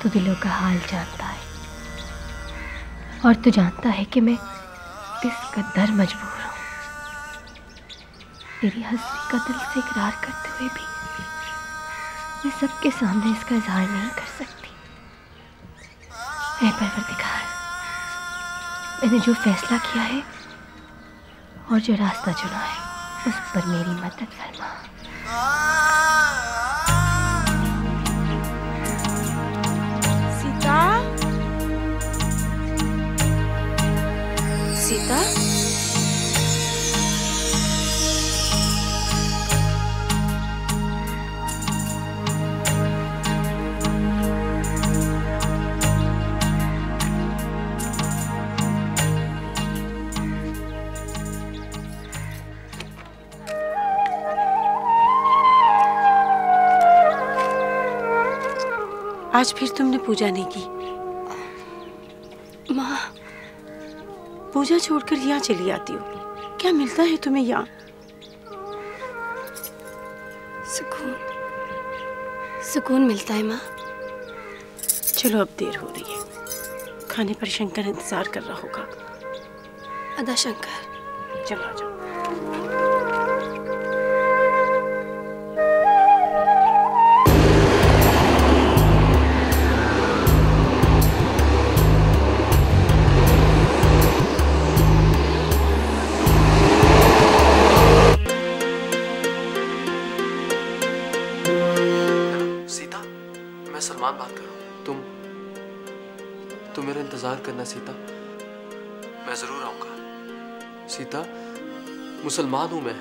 तू दिलों का हाल जानता है और तू जानता है कि मैं किस कदर मजबूर हूँ। तेरी हस्ती का दिल से इकरार करते हुए भी मैं सबके सामने इसका इजहार नहीं कर सकती। ऐ परवरदिगार, मैंने जो फैसला किया है और जो रास्ता चुना है उस पर मेरी मदद फरमा। सीता, आज फिर तुमने पूजा नहीं की। माँ, पूजा छोड़कर यहाँ चली आती हो, क्या मिलता है तुम्हें यहाँ? सुकून, सुकून मिलता है माँ। चलो अब देर हो रही है, खाने पर शंकर इंतजार कर रहा होगा। अदा शंकर, चलो आ जाओ। सलमान बात कर रहा हूँ। तुम मेरा इंतजार करना सीता, मैं जरूर आऊंगा। सीता, मुसलमान हूं मैं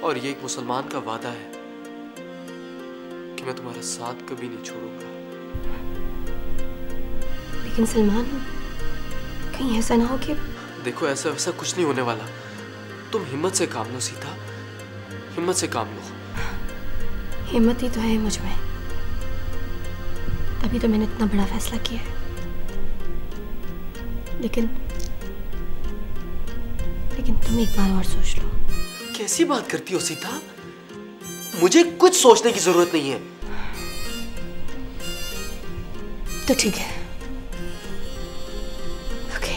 और ये एक मुसलमान का वादा है कि मैं तुम्हारा साथ कभी नहीं छोड़ूंगा। लेकिन सलमान, कहीं ऐसा ना हो कि... देखो, ऐसा वैसा कुछ नहीं होने वाला। तुम हिम्मत से काम लो सीता, हिम्मत से काम लो। हिम्मत ही तो है मुझ में, तभी तो मैंने इतना बड़ा फैसला किया है। लेकिन तुम एक बार और सोच लो। कैसी बात करती हो सीता? मुझे कुछ सोचने की जरूरत नहीं है। तो ठीक है, ओके।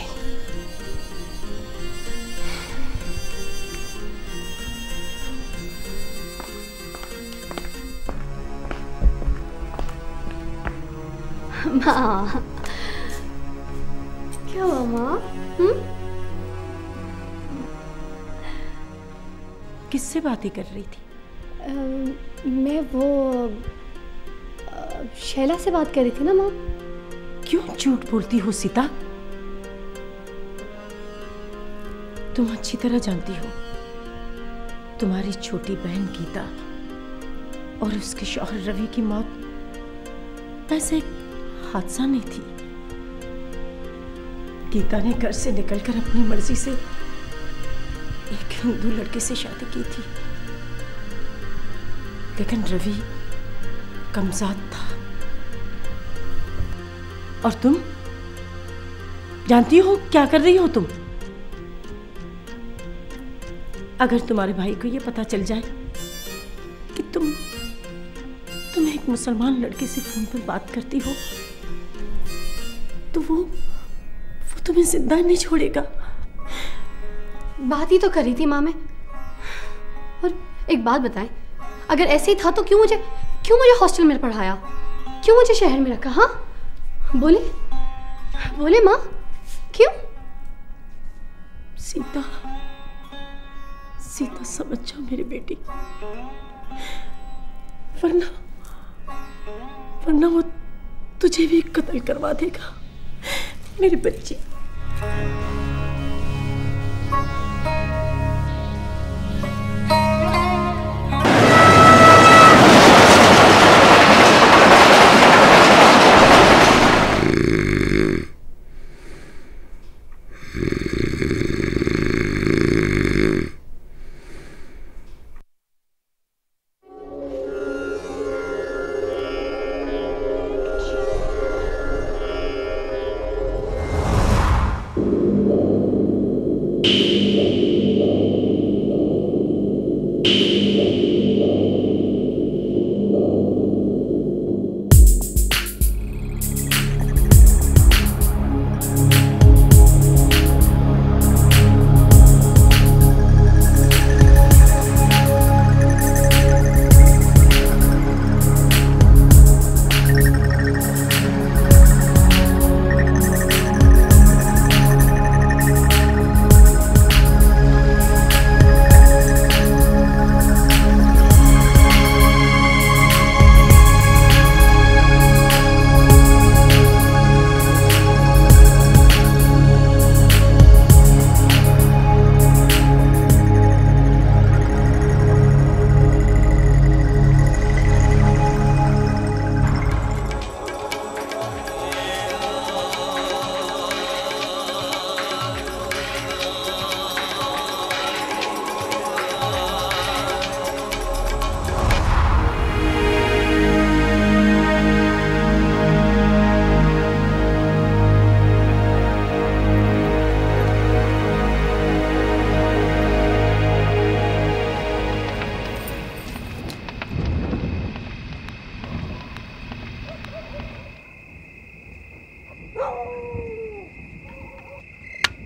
माँ क्या हुआ माँ? किससे बातें कर रही थी? मैं वो शैला से बात कर रही थी ना माँ। क्यों झूठ बोलती हो सीता? तुम अच्छी तरह जानती हो तुम्हारी छोटी बहन गीता और उसके शौहर रवि की मौत ऐसे एक हादसा नहीं थी। गीता ने घर से निकलकर अपनी मर्जी से एक हिंदू लड़के से शादी की थी, लेकिन रवि कमजाद था। और तुम जानती हो क्या कर रही हो तुम? अगर तुम्हारे भाई को यह पता चल जाए कि तुम एक मुसलमान लड़के से फोन पर बात करती हो तो वो तुम्हें जिंदा नहीं छोड़ेगा। बात ही तो करी थी माँ मैं। और एक बात बताएं, अगर ऐसे ही था तो क्यों मुझे हॉस्टल में पढ़ाया, क्यों मुझे शहर में रखा? हाँ बोले माँ, क्यों? सीता समझ जाओ मेरी बेटी, वरना वो तुझे भी कत्ल करवा देगा मेरी बच्ची।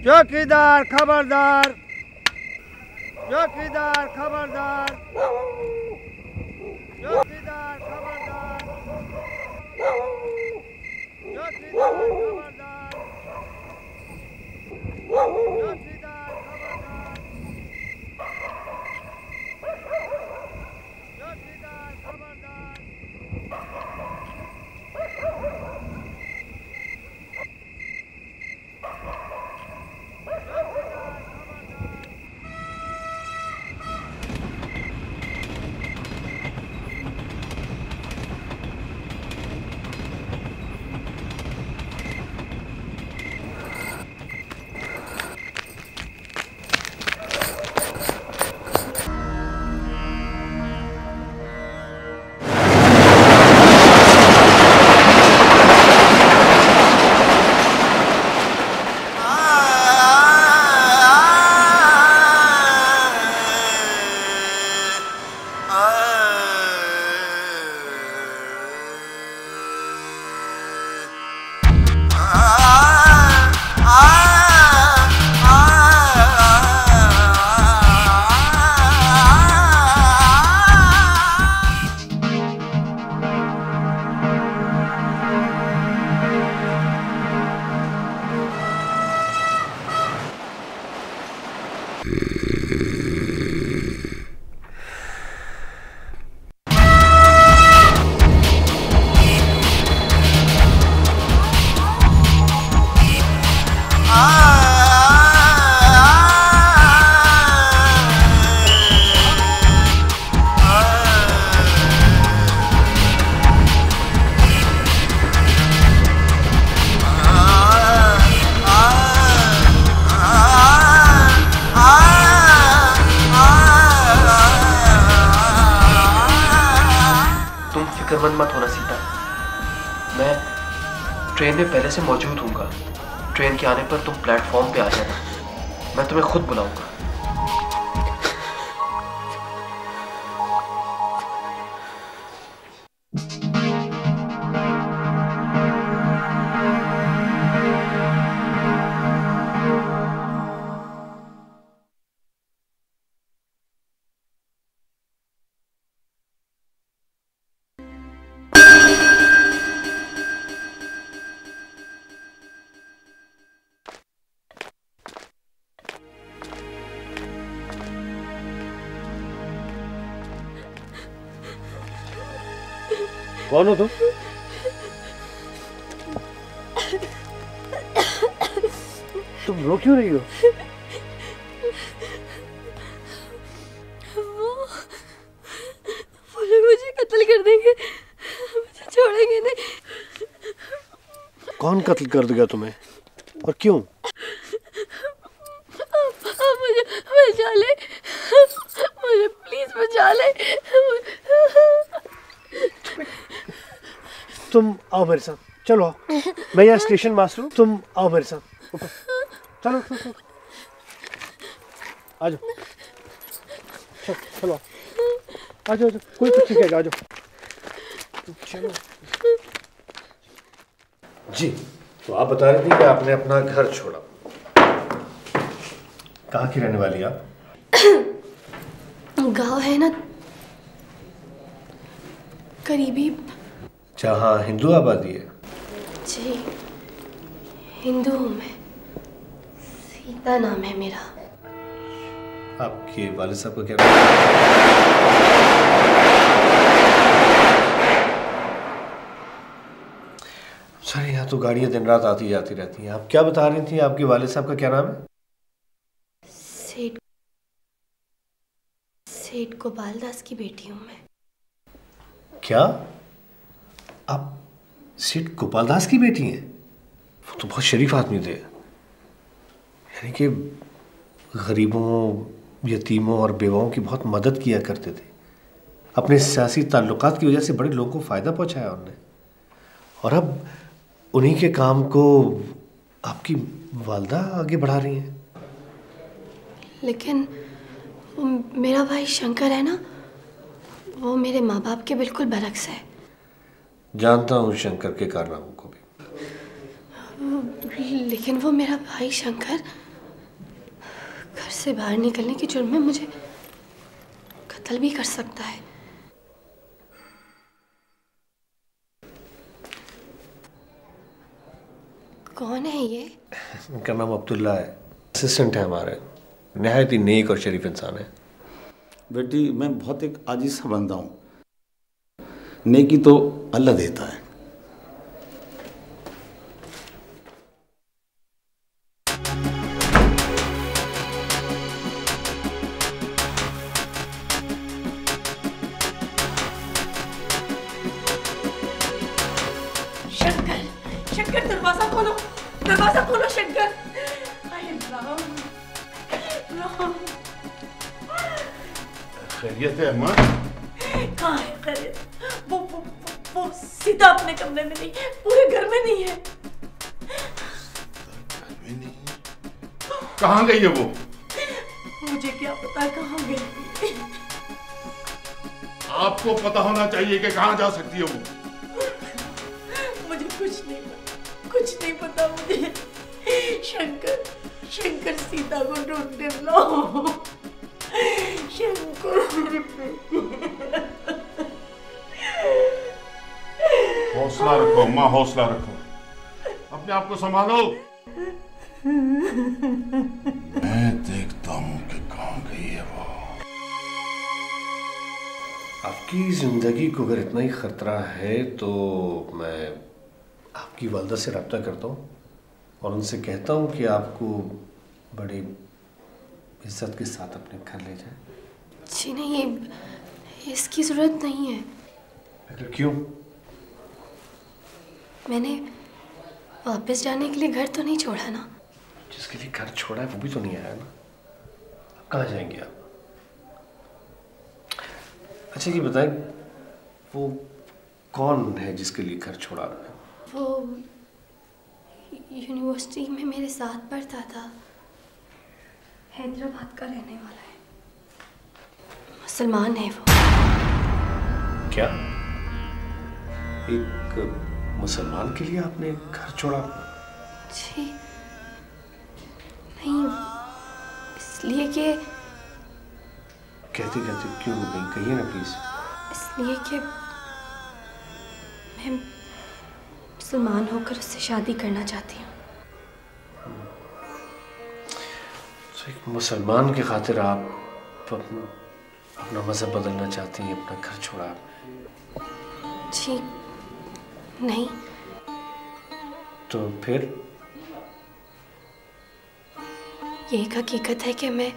चौकीदार खबरदार, चौकीदार खबरदार, चौकीदार खबरदार, चौकीदार खबरदार, चौकीदार खबरदार, चौकीदार खबरदार। फिक्रमंद मत होना सीता, मैं ट्रेन में पहले से मौजूद हूँगा। ट्रेन के आने पर तुम प्लेटफॉर्म पे आ जाना, मैं तुम्हें खुद बुलाऊंगा। कौन हो तुम? तुम रो क्यों रही हो? वो लोग मुझे कत्ल कर देंगे, मुझे छोड़ेंगे नहीं। कौन कत्ल कर देगा तुम्हें और क्यों? मुझे बचा ले, मुझे प्लीज बचा ले। तुम आओ मेरे साथ, चलो आओ। मैं यहाँ स्टेशन मास्टर हूँ, तुम आओ मेरे साथ। चलो चलो चलो, आ जाओ। चलो आ जाओ, कोई कुछ नहीं कहेगा, आ जाओ। चलो जी, तो आप बता रही थी कि आपने अपना घर छोड़ा। कहाँ की रहने वाली आप? गांव है ना करीबी, जहाँ हिंदू आबादी है। जी हिंदू हूँ मैं, सीता नाम है मेरा। आपके वालिद साहब का क्या नाम है? सर यहाँ तो गाड़ियाँ दिन रात आती जाती रहती हैं। आप क्या बता रही थी, आपके वालिद साहब का क्या नाम है? सेठ गोपाल दास की बेटी हूँ मैं। क्या आप सेठ गोपाल दास की बेटी हैं? वो तो बहुत शरीफ आदमी थे, यानी कि गरीबों, यतीमों और बेवाओं की बहुत मदद किया करते थे। अपने सियासी ताल्लुकात की वजह से बड़े लोगों को फ़ायदा पहुंचाया उन्होंने, और अब उन्हीं के काम को आपकी वालदा आगे बढ़ा रही हैं। लेकिन वो मेरा भाई शंकर है ना, वो मेरे माँ बाप के बिल्कुल बरक्स है। जानता हूँ शंकर के कारनामों को भी। लेकिन वो मेरा भाई शंकर घर से बाहर निकलने के जुर्म में मुझे कत्ल भी कर सकता है। कौन है ये? उनका नाम अब्दुल्ला है, असिस्टेंट है हमारे, नहायत ही नेक और शरीफ इंसान है। बेटी मैं बहुत एक आजिज़ सा बंदा हूँ, नेकी तो अल्लाह देता है। शंकर, शंकर दरवाजा खोलो, दरवाजा खोलो शंकर। अरे राम, राम। खैरियत है अम्मा? कहाँ है खैरियत? वो सीता अपने कमरे में नहीं, पूरे घर में नहीं है। कहाँ गई है वो? मुझे क्या पता कहाँ गई। आपको पता होना चाहिए कि कहाँ जा सकती है वो। मुझे कुछ नहीं पता मुझे। शंकर, शंकर सीता को ढूंढने लो। शंकर। हौसला रखो अम्मा, हौसला रखो, अपने आप को संभालो। मैं देखता हूँ कि कहाँ गई है वो। आपकी जिंदगी को अगर इतना ही खतरा है तो मैं आपकी वालदा से रब्ता करता हूँ और उनसे कहता हूँ कि आपको बड़ी इज्जत के साथ अपने घर ले जाए। जी नहीं, ये इसकी जरूरत नहीं है। अगर क्यों? मैंने वापस जाने के लिए घर तो नहीं छोड़ा ना। जिसके लिए घर छोड़ा है वो भी तो नहीं आया ना। अब कहाँ जाएंगे आप? अच्छा ये बताएं, वो कौन है जिसके लिए घर छोड़ा रहा है? वो यूनिवर्सिटी में मेरे साथ पढ़ता था, हैदराबाद का रहने वाला है, मुसलमान है वो। क्या एक मुसलमान के लिए आपने घर छोड़ा? जी नहीं, इसलिए कि कहते कहते क्यों नहीं, कहिए ना प्लीज। इसलिए कि मैं मुसलमान होकर उससे शादी करना चाहती हूँ। तो एक मुसलमान की खातिर आप अपना मजहब बदलना चाहती हैं, अपना घर छोड़ा आपने? जी नहीं। तो फिर? ये एक हकीकत है कि मैं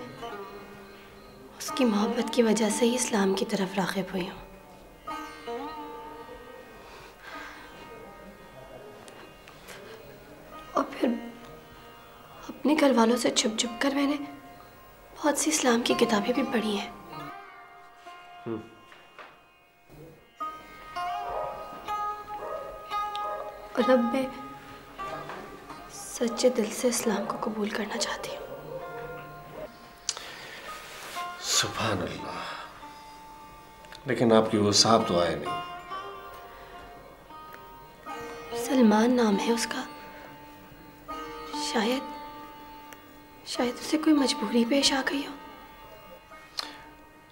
उसकी मोहब्बत की वजह से ही इस्लाम की तरफ राग़िब हुई हूँ। और फिर अपने घर वालों से छुप छुप कर मैंने बहुत सी इस्लाम की किताबें भी पढ़ी हैं। और अब मैं सच्चे दिल से इस्लाम को कबूल करना चाहती हूँ। सुभान अल्लाह। लेकिन आपकी वो साहब तो आए नहीं। सलमान नाम है उसका। शायद उसे कोई मजबूरी पेश आ गई हो।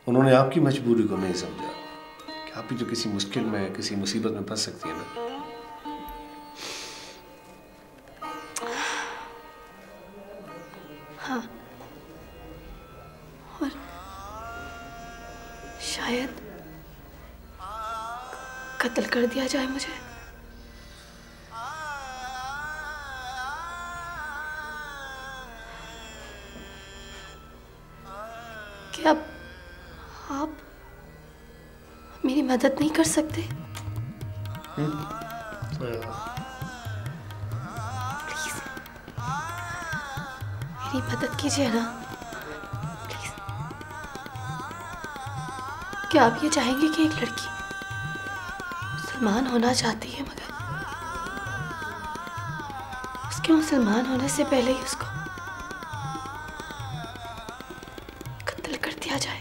उन्होंने आपकी मजबूरी को नहीं समझा कि आप भी तो किसी मुश्किल में, किसी मुसीबत में फंस सकती है ना। हाँ, और शायद कत्ल कर दिया जाए मुझे। क्या आप मेरी मदद नहीं कर सकते? प्लीज मेरी मदद कीजिए ना, प्लीज। क्या आप ये चाहेंगे कि एक लड़की मुसलमान होना चाहती है मगर उसके मुसलमान होने से पहले ही उसको कत्ल कर दिया जाए?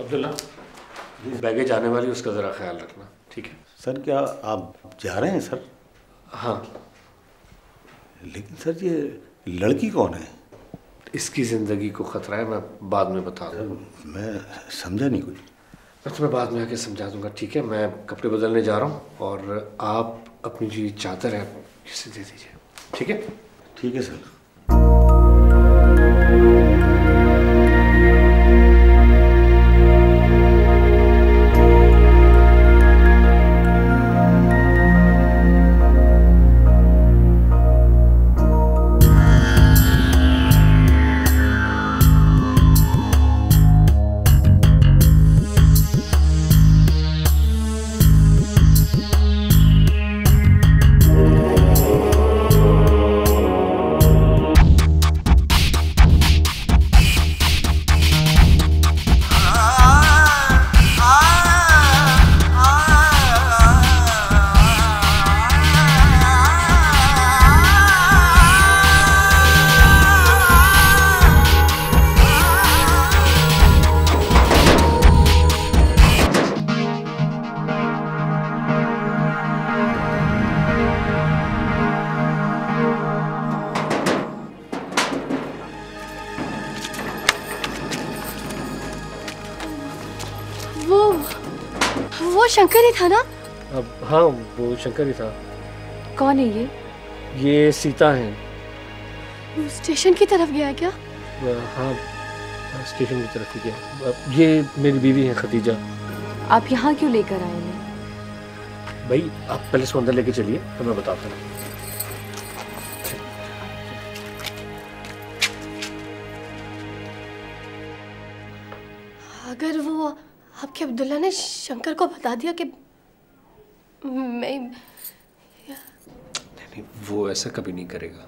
अब्दुल्ला, बैगेज आने वाली, उसका ज़रा ख्याल रखना, ठीक है? सर क्या आप जा रहे हैं सर? हाँ। लेकिन सर ये लड़की कौन है? इसकी ज़िंदगी को ख़तरा है, मैं बाद में बता दूँ। मैं समझा नहीं कुछ। मैं तुम्हें बाद में आके समझा दूंगा, ठीक है? मैं कपड़े बदलने जा रहा हूँ और आप अपनी जो चादर है इसे दे दीजिए, ठीक है? ठीक है सर। वो शंकर ही था ना? अब हाँ, वो शंकर ही था। कौन है ये? ये सीता है। वो स्टेशन की तरफ गया क्या? हाँ, स्टेशन की तरफ ही गया। ये मेरी बीवी है खतीजा। आप यहाँ क्यों लेकर आए हैं? भाई आप पहले इसको अंदर लेके चलिए तो मैं बताता हूँ। अगर वो आपके अब्दुल्ला ने शंकर को बता दिया कि मैं नहीं, वो ऐसा कभी नहीं करेगा।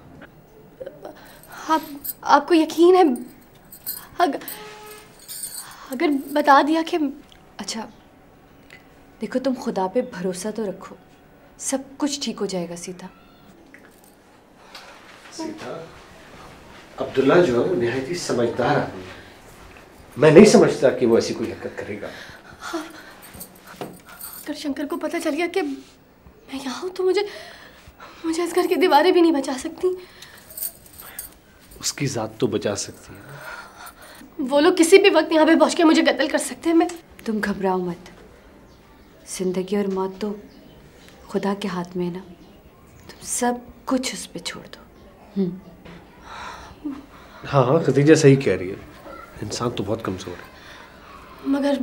आपको यकीन है? अगर बता दिया कि... अच्छा देखो, तुम खुदा पे भरोसा तो रखो, सब कुछ ठीक हो जाएगा सीता। सीता, अब्दुल्ला जो है निहायत ही समझदार आदमी है। मैं नहीं समझता कि वो ऐसी कोई हरकत करेगा। हाँ, अगर शंकर को पता चल गया कि मैं यहाँ हूँ तो मुझे इस घर की दीवारें भी नहीं बचा सकती। उसकी जात तो बचा सकती है। वो लोग किसी भी वक्त यहाँ पे पहुँच के मुझे कत्ल कर सकते हैं। मैं... तुम घबराओ मत, जिंदगी और मौत तो खुदा के हाथ में है ना। तुम सब कुछ उस पे छोड़ दो। हाँ हाँ, खतीजा सही कह रही है, इंसान तो बहुत कमजोर है। मगर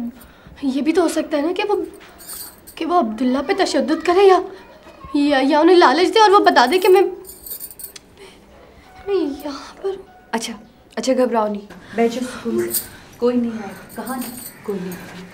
ये भी तो हो सकता है ना कि वो अब्दुल्ला पे तशद्दुद करे या उन्हें लालच दे और वो बता दे कि मैं यहाँ पर। अच्छा घबराओ नहीं, बैठ जाओ सुकून से, कोई नहीं आएगा। कहाँ नहीं, कोई नहीं आएगा।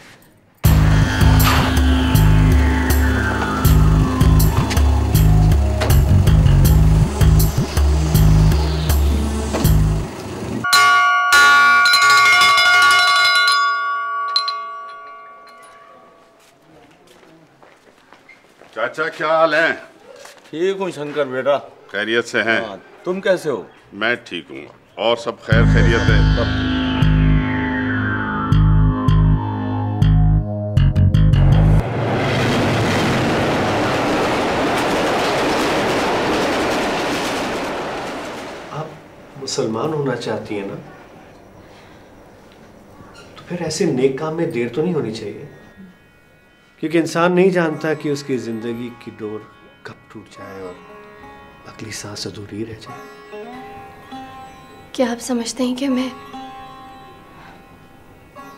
चाचा क्या हाल है? ठीक हूँ शंकर बेटा। खैरियत से हैं? हाँ, तुम कैसे हो? मैं ठीक हूँ। और सब खैर खैरियत है? आप मुसलमान होना चाहती हैं ना, तो फिर ऐसे नेक काम में देर तो नहीं होनी चाहिए, क्योंकि इंसान नहीं जानता कि उसकी जिंदगी की डोर कब टूट जाए और अगली सांस अधूरी रह जाए। क्या आप समझते हैं कि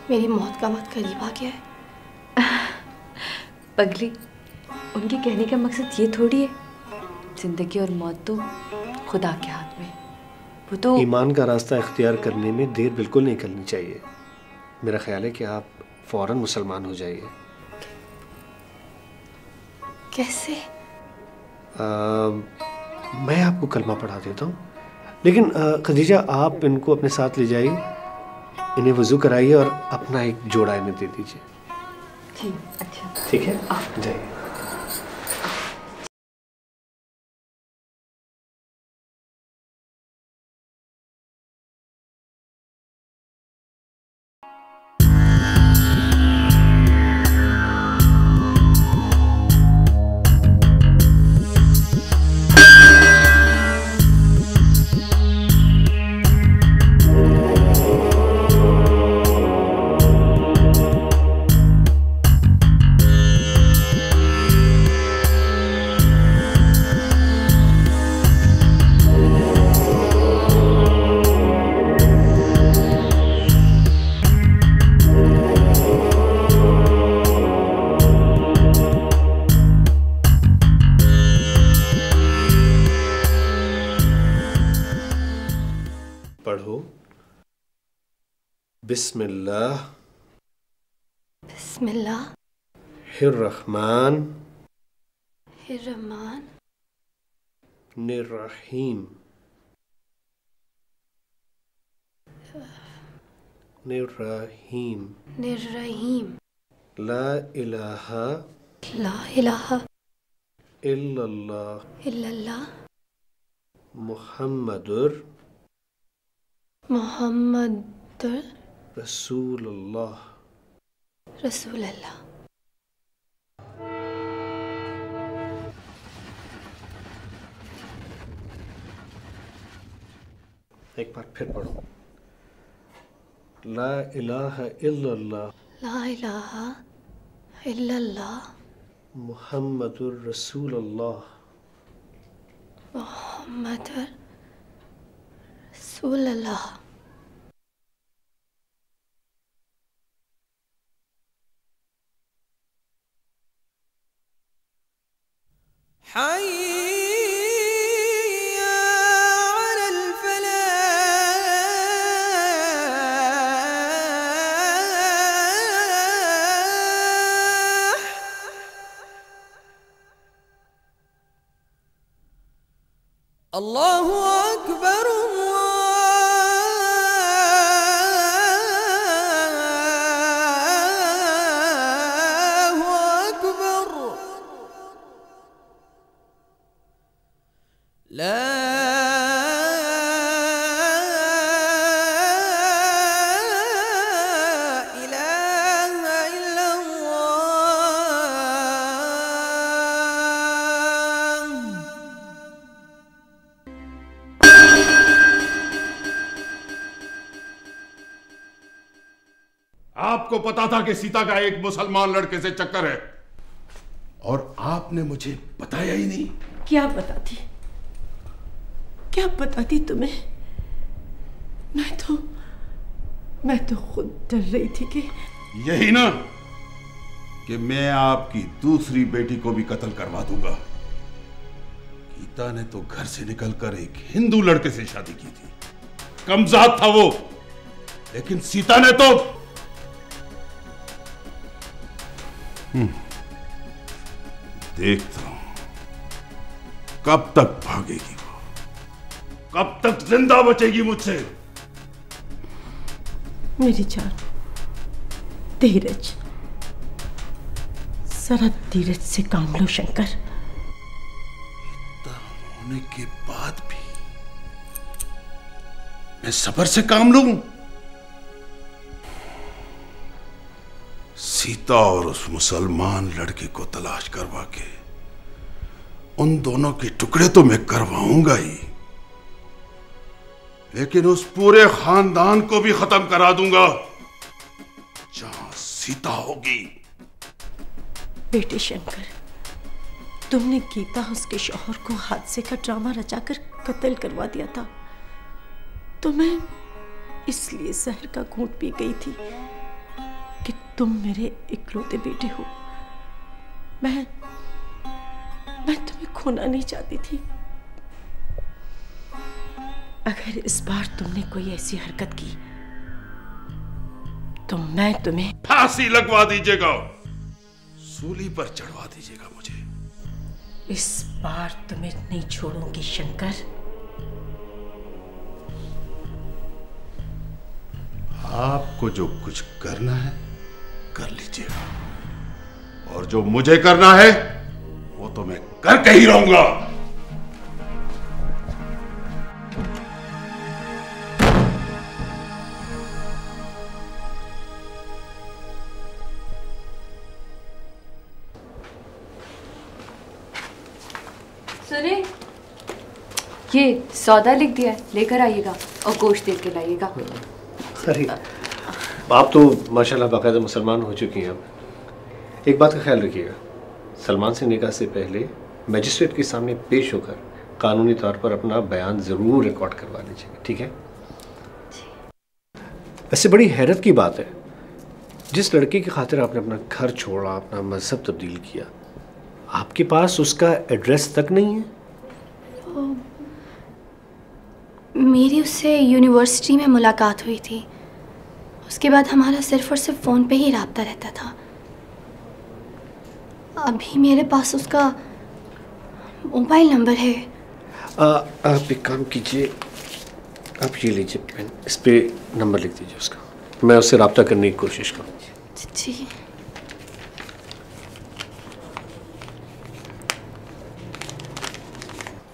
मेरी मौत का वक्त करीब आ गया है? पगली, उनके कहने का मकसद ये थोड़ी है। जिंदगी और मौत तो खुदा के हाथ में। वो तो ईमान का रास्ता इख्तियार करने में देर बिल्कुल नहीं करनी चाहिए। मेरा ख्याल है कि आप फौरन मुसलमान हो जाइए। कैसे? मैं आपको कलमा पढ़ा देता हूँ, लेकिन खदीजा आप इनको अपने साथ ले जाइए, इन्हें वज़ू कराइए और अपना एक जोड़ा इन्हें दे दीजिए। अच्छा ठीक है, आप जाइए। पढ़ो। बिस्मिल्लाह बिस्मिल्लाह हिर्रहमान हिर्रहमान निर्रहीम निर्रहीम निर्रहीम ला इलाहा इल्लल्लाह इल्लल्लाह मुहम्मदुर रसूलुल्लाह रसूलल्लाह। एक बार फिर पढ़ो। ला इलाहा इल्लल्लाह ला इलाहा इल्लल्लाह मुहम्मदुर रसूलुल्लाह मुहम्मदुर रसूलुल्लाह। अल्लाहु अकबर अल्लाहु अकबर ला इलाहा आपको पता था कि सीता का एक मुसलमान लड़के से चक्कर है और आपने मुझे बताया ही नहीं। क्या बताती तुम्हें? मैं तो खुद डर रही थी कि यही ना कि मैं आपकी दूसरी बेटी को भी कत्ल करवा दूंगा। गीता ने तो घर से निकलकर एक हिंदू लड़के से शादी की थी, कमजात था वो, लेकिन सीता ने तो देखता हूं कब तक भागेगी वो, कब तक जिंदा बचेगी मुझसे। मेरी जान, धीरज, जरा धीरज से काम लो शंकर। इतना होने के बाद भी मैं सब्र से काम लूं? सीता और उस मुसलमान लड़के को तलाश करवा के उन दोनों के टुकड़े तो मैं करवाऊंगा ही, लेकिन उस पूरे खानदान को भी खत्म करा दूंगा जहां सीता होगी। बेटे शंकर, तुमने गीता उसके शौहर को हादसे का ड्रामा रचाकर कत्ल करवा दिया था, तो मैं इसलिए जहर का घूंट पी गई थी कि तुम मेरे इकलौते बेटे हो। मैं तुम्हें खोना नहीं चाहती थी। अगर इस बार तुमने कोई ऐसी हरकत की तो मैं तुम्हें फांसी लगवा दीजिएगा, सूली पर चढ़वा दीजिएगा मुझे। इस बार तुम्हें नहीं छोड़ूंगी शंकर। आपको जो कुछ करना है कर लीजिएगा, और जो मुझे करना है वो तो मैं करके ही रहूंगा। सुने, ये सौदा लिख दिया है, लेकर आइएगा और गोश्त दे के लाइएगा। अरे आप तो माशाल्लाह बाकायदा मुसलमान हो चुकी हैं। अब एक बात का ख्याल रखिएगा, सलमान से निकाह से पहले मजिस्ट्रेट के सामने पेश होकर कानूनी तौर पर अपना बयान ज़रूर रिकॉर्ड करवा लीजिएगा, ठीक है? वैसे बड़ी हैरत की बात है, जिस लड़के की खातिर आपने अपना घर छोड़ा, अपना मजहब तब्दील किया, आपके पास उसका एड्रेस तक नहीं है। मेरी उससे यूनिवर्सिटी में मुलाकात हुई थी, उसके बाद हमारा सिर्फ और सिर्फ फ़ोन पे ही रब्ता रहता था। अभी मेरे पास उसका मोबाइल नंबर है। आप एक काम कीजिए, आप ये लीजिए पेन, इस पे नंबर लिख दीजिए उसका, मैं उससे रब्ता करने की कोशिश करूँ। जी।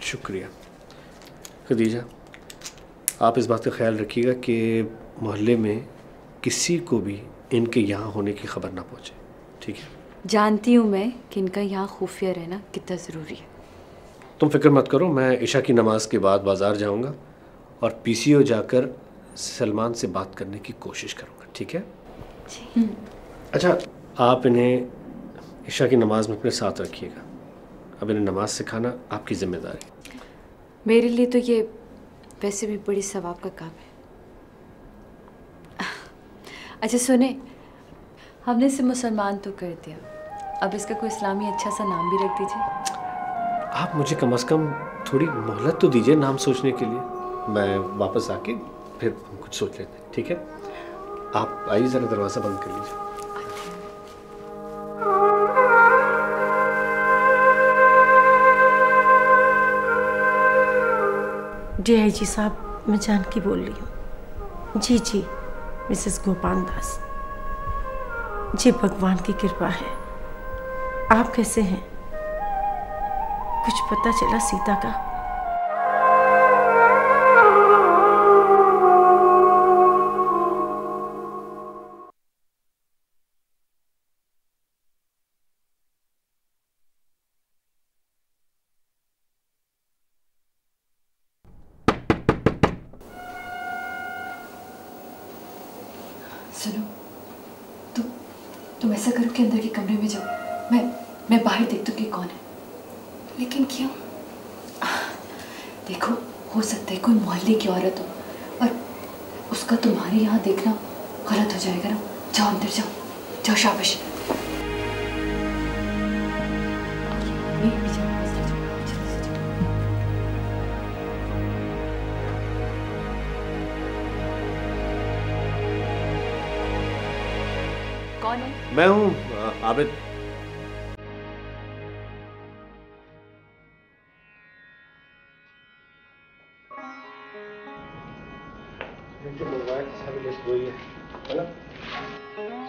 शुक्रिया। खदीजा, आप इस बात का ख्याल रखिएगा कि मोहल्ले में किसी को भी इनके यहाँ होने की खबर ना पहुँचे, ठीक है? जानती हूँ मैं कि इनका यहाँ खुफिया रहना कितना ज़रूरी है। तुम फिक्र मत करो, मैं इशा की नमाज के बाद बाज़ार जाऊँगा और पीसीओ जाकर सलमान से बात करने की कोशिश करूँगा, ठीक है? जी। अच्छा, आप इन्हें ईशा की नमाज में अपने साथ रखिएगा। अब इन्हें नमाज सिखाना आपकी जिम्मेदारी। मेरे लिए तो ये वैसे भी बड़ी सवाब का काम है। अच्छा सुने, हमने इसे मुसलमान तो कर दिया, अब इसका कोई इस्लामी अच्छा सा नाम भी रख दीजिए। आप मुझे कम से कम थोड़ी मोहलत तो दीजिए नाम सोचने के लिए। मैं वापस आके फिर कुछ सोच लेते हैं, ठीक है? आप आइए, ज़रा दरवाज़ा बंद कर लीजिए। DIG साहब, मैं जानकी बोल रही हूँ। जी जी, मिसेस गोपाल दास जी, भगवान की कृपा है। आप कैसे हैं? कुछ पता चला सीता का? सुनो, तुम ऐसा करो कि अंदर के कमरे में जाओ, मैं बाहर देखती हूँ कि कौन है। लेकिन क्यों? देखो, हो सकता है कोई मोहल्ले की औरत हो और उसका तुम्हारे यहाँ देखना गलत हो जाएगा ना। जाओ अंदर, जाओ जाओ, शाबाश। कौन है? मैं हूँ आबिद।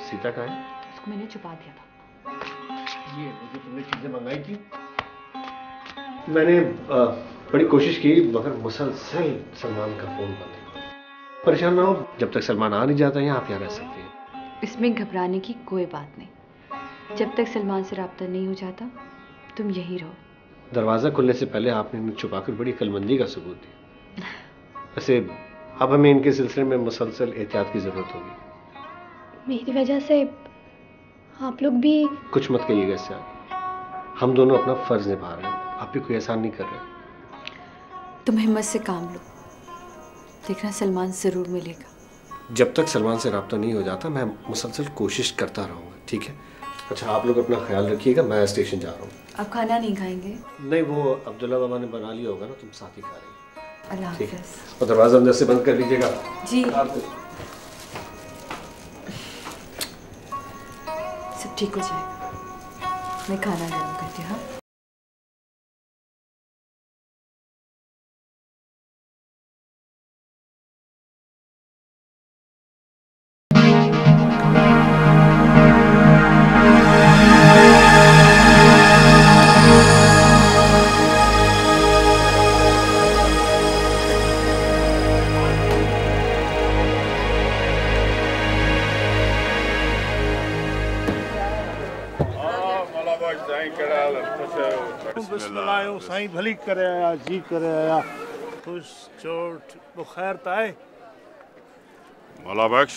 सीता कहाँ है? उसको मैंने छुपा दिया था। ये जो तुमने चीजें मंगाई थी, मैंने बड़ी कोशिश की, मगर मुसलसल सलमान का फोन बंद है। परेशान ना हो, जब तक सलमान आ नहीं जाता यहाँ आप यहाँ रह सकती हैं। इसमें घबराने की कोई बात नहीं। जब तक सलमान से राब्ता नहीं हो जाता तुम यहीं रहो। दरवाज़ा खुलने से पहले आपने इन्हें छुपाकर बड़ी अक्लमंदी का सबूत दिया। वैसे अब हमें इनके सिलसिले में मुसलसल एहतियात की ज़रूरत होगी। मेरी वजह से आप लोग भी कुछ मत कहिएगा इससे आगे। हम दोनों अपना फ़र्ज़ निभा रहे हैं, आप भी कोई एहसान नहीं कर रहे। तुम हिम्मत से काम लो, देखना सलमान ज़रूर मिलेगा। जब तक सलमान से राब्ता नहीं हो जाता मैं मुसलसल कोशिश करता रहूँगा, ठीक है? अच्छा, आप लोग अपना ख्याल रखिएगा, मैं स्टेशन जा रहा हूँ। आप खाना नहीं खाएंगे? नहीं, वो अब्दुल्ला बाबा ने बना लिया होगा ना, तुम साथ ही खा रहे। अल्लाह हाफ़िज़। और दरवाज़ा अंदर से बंद कर लीजिएगा। जी। सब ठीक हो जाएगा, मैं खाना गर्म करती हूँ। साईं भली करे आया, जी करे आया, खुश चोट बुखैर ताए। मौला बख्श,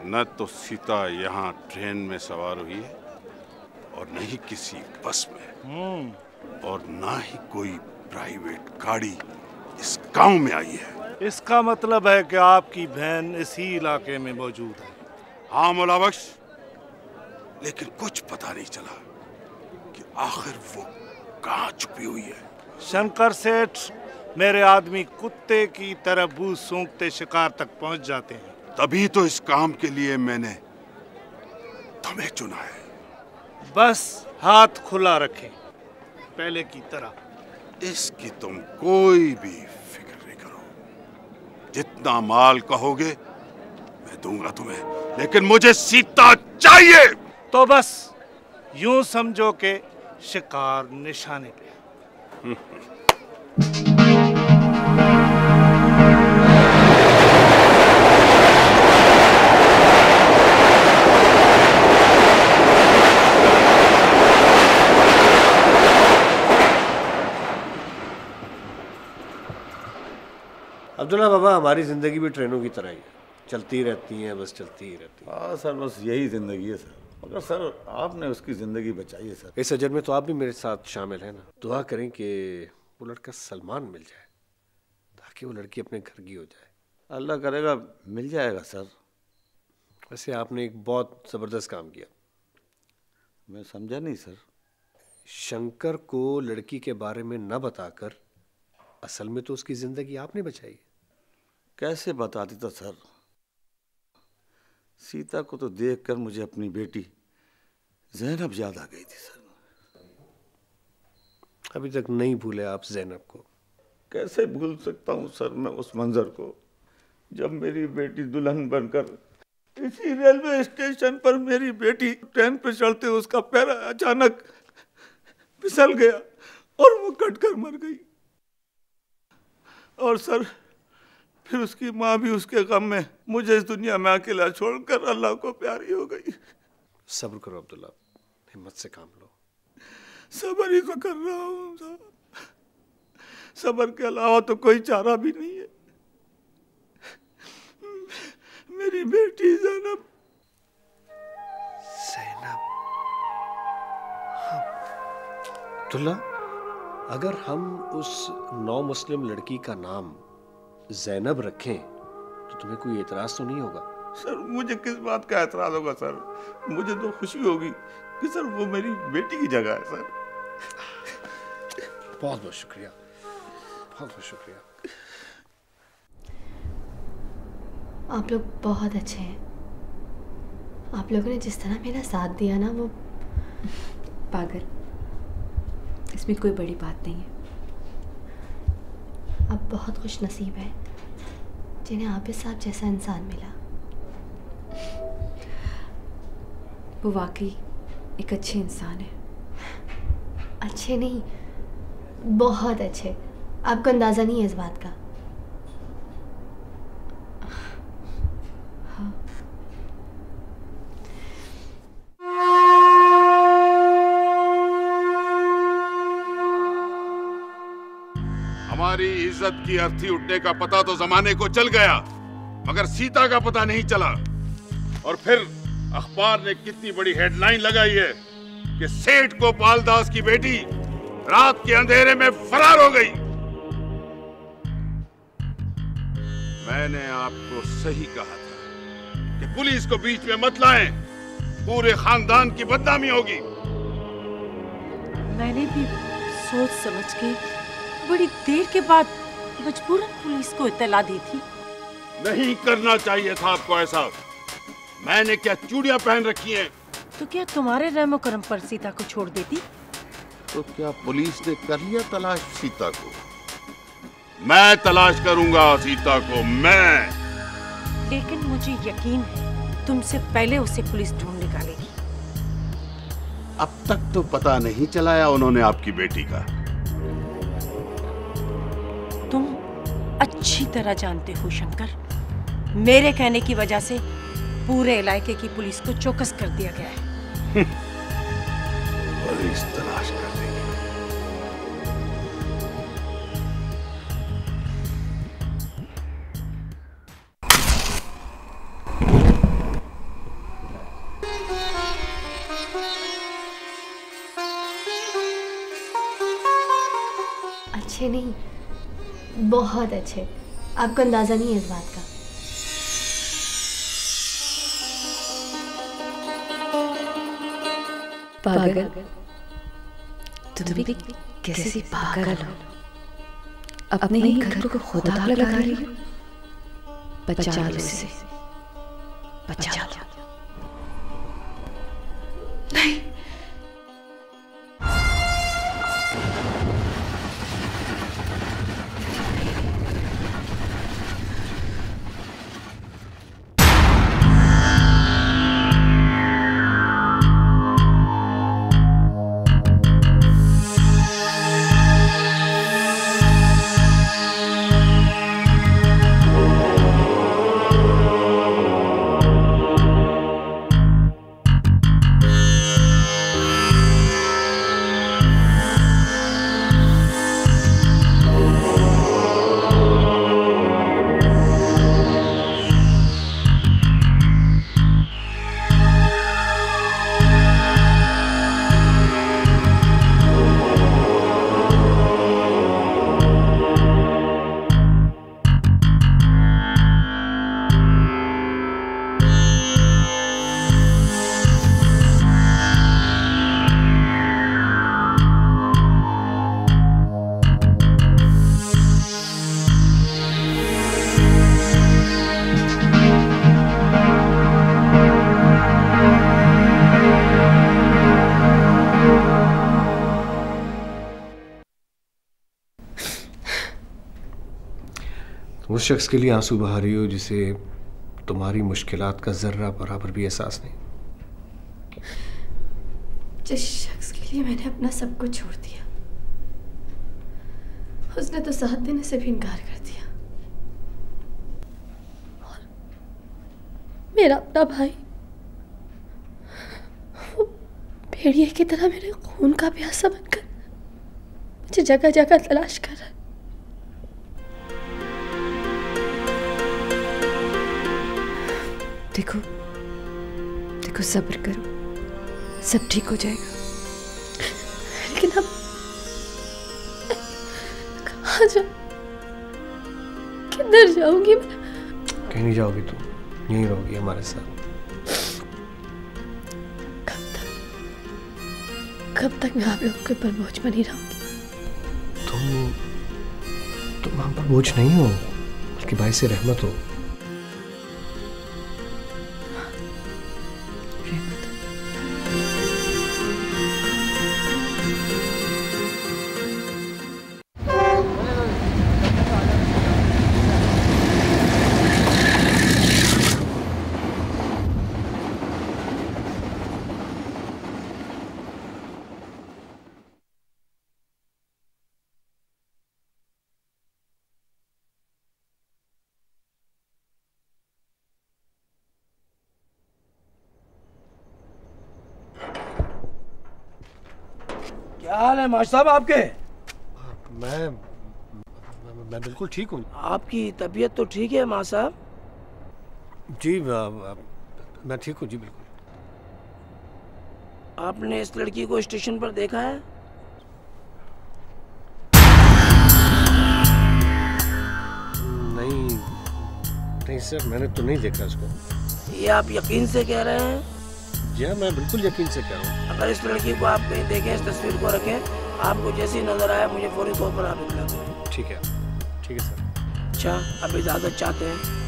न तो सीता यहाँ ट्रेन में सवार हुई है और न ही किसी बस में, और ना ही कोई प्राइवेट गाड़ी इस गांव में आई है। इसका मतलब है कि आपकी बहन इसी इलाके में मौजूद है। हाँ मौला बख्श, लेकिन कुछ पता नहीं चला कि आखिर वो कहाँ छुपी हुई है। शंकर सेठ मेरे आदमी कुत्ते की तरह बूझ सूंघते शिकार तक पहुंच जाते हैं। तभी तो इस काम के लिए मैंने तुम्हें चुना है। बस हाथ खुला रखें, पहले की तरह। इसकी तुम कोई भी फिक्र नहीं करो, जितना माल कहोगे मैं दूंगा तुम्हें, लेकिन मुझे सीता चाहिए। तो बस यूं समझो कि शिकार निशाने पे। अब्दुल्ला बाबा, हमारी जिंदगी भी ट्रेनों की तरह ही है, चलती रहती हैं, बस चलती ही रहती हैं। हाँ सर, बस यही जिंदगी है सर। मगर सर आपने उसकी जिंदगी बचाई है सर। इस अजर में तो आप भी मेरे साथ शामिल हैं ना। दुआ करें कि वो लड़का सलमान मिल जाए ताकि वो लड़की अपने घर की हो जाए। अल्लाह करेगा मिल जाएगा सर। वैसे आपने एक बहुत ज़बरदस्त काम किया। मैं समझा नहीं सर। शंकर को लड़की के बारे में न बताकर असल में तो उसकी ज़िंदगी आपने बचाई। कैसे बता देता सर। सीता को तो देखकर मुझे अपनी बेटी ज़ैनब याद आ गई थी सर। अभी तक नहीं भूले आप ज़ैनब को? कैसे भूल सकता हूँ सर मैं उस मंजर को, जब मेरी बेटी दुल्हन बनकर इसी रेलवे स्टेशन पर मेरी बेटी ट्रेन पर चढ़ते उसका पैर अचानक फिसल गया और वो कटकर मर गई। और सर फिर उसकी माँ भी उसके गम में मुझे इस दुनिया में अकेला छोड़कर अल्लाह को प्यारी हो गई। सब्र करो अब्दुल्ला, हिम्मत से काम लो। सब्र ही तो कर रहा हूँ साहब, सब्र के अलावा तो कोई चारा भी नहीं है। मेरी बेटी ज़ैनब। अब्दुल्ला, अगर हम उस नौ मुस्लिम लड़की का नाम ज़ैनब रखें तो तुम्हें कोई एतराज़ तो नहीं होगा? सर मुझे किस बात का एतराज़ होगा सर, मुझे तो खुशी होगी कि सर वो मेरी बेटी की जगह है सर। बहुत बहुत शुक्रिया, बहुत बहुत शुक्रिया। आप लोग बहुत अच्छे हैं। आप लोगों ने जिस तरह मेरा साथ दिया ना, वो पागल, इसमें कोई बड़ी बात नहीं है। आप बहुत खुश नसीब है जिन्हें आबिद साहब जैसा इंसान मिला। वो वाकई एक अच्छे इंसान है। अच्छे नहीं, बहुत अच्छे। आपको अंदाज़ा नहीं है इस बात का। हमारी इज्जत की अर्थी उठने का पता तो जमाने को चल गया, मगर सीता का पता नहीं चला। और फिर अखबार ने कितनी बड़ी हेडलाइन लगाई है कि सेठ गोपाल दास की बेटी रात के अंधेरे में फरार हो गई। मैंने आपको सही कहा था कि पुलिस को बीच में मत लाएं, पूरे खानदान की बदनामी होगी। मैंने भी सोच समझ के बड़ी देर के बाद मजबूरन पुलिस को इत्तला दी थी। नहीं करना चाहिए था आपको ऐसा। मैंने क्या चूड़ियां पहन रखी हैं? तो क्या तुम्हारे रहमो करम पर सीता को छोड़ देती? तो क्या पुलिस ने कर लिया तलाश सीता को? मैं तलाश करूंगा सीता को, मैं। लेकिन मुझे यकीन है तुमसे पहले उसे पुलिस ढूंढ निकालेगी। अब तक तो पता नहीं चलाया उन्होंने आपकी बेटी का। तुम अच्छी तरह जानते हो शंकर, मेरे कहने की वजह से पूरे इलाके की पुलिस को चौकस कर दिया गया है। पुलिस तलाश कर देगी। अच्छे नहीं, बहुत अच्छे। आपको अंदाज़ा नहीं है इस बात का। पागल, तुम भी कैसी पागल हो। अपने ही घर को खुद आग लगा रही हो। बचा लो इसे, बचा लो। नहीं, तुम उस शख्स के लिए आंसू बहा रही हो जिसे तुम्हारी मुश्किलात का जर्रा बराबर भी एहसास नहीं। जिस शख्स के लिए मैंने अपना सब कुछ छोड़ दिया, उसने तो साथ देने से भी इनकार कर दिया। और मेरा अपना भाई वो भेड़िए की तरह मेरे खून का प्यासा बनकर मुझे जगह जगह तलाश कर रहा है। देखो देखो, सब्र करो, सब ठीक हो जाएगा। लेकिन अब कहाँ जाऊँ, किधर जाऊंगी मैं? कहीं नहीं जाओगी तुम, यहीं रहोगी हमारे साथ। कब तक मैं आप लोगों के ऊपर बोझ बनी रहूंगी? तुम हम पर बोझ नहीं हो, बल्कि बाइस से रहमत हो। क्या हाल है मास्टर साहब आपके? मैं बिल्कुल ठीक हूँ। आपकी तबीयत तो ठीक है मास्टर साहब? जी मैं ठीक हूँ जी, बिल्कुल। आपने इस लड़की को स्टेशन पर देखा है? नहीं सर, मैंने तो नहीं देखा उसको। ये आप यकीन से कह रहे हैं? जी हाँ, मैं बिल्कुल यकीन से कह रहा हूँ। अगर इस लड़की को आप कहीं देखें, इस तस्वीर को रखें, आपको जैसी नजर आए मुझे फौरी तौर पर आप इत्तला करें। ठीक है सर। अच्छा, अब इजाजत चाहते हैं?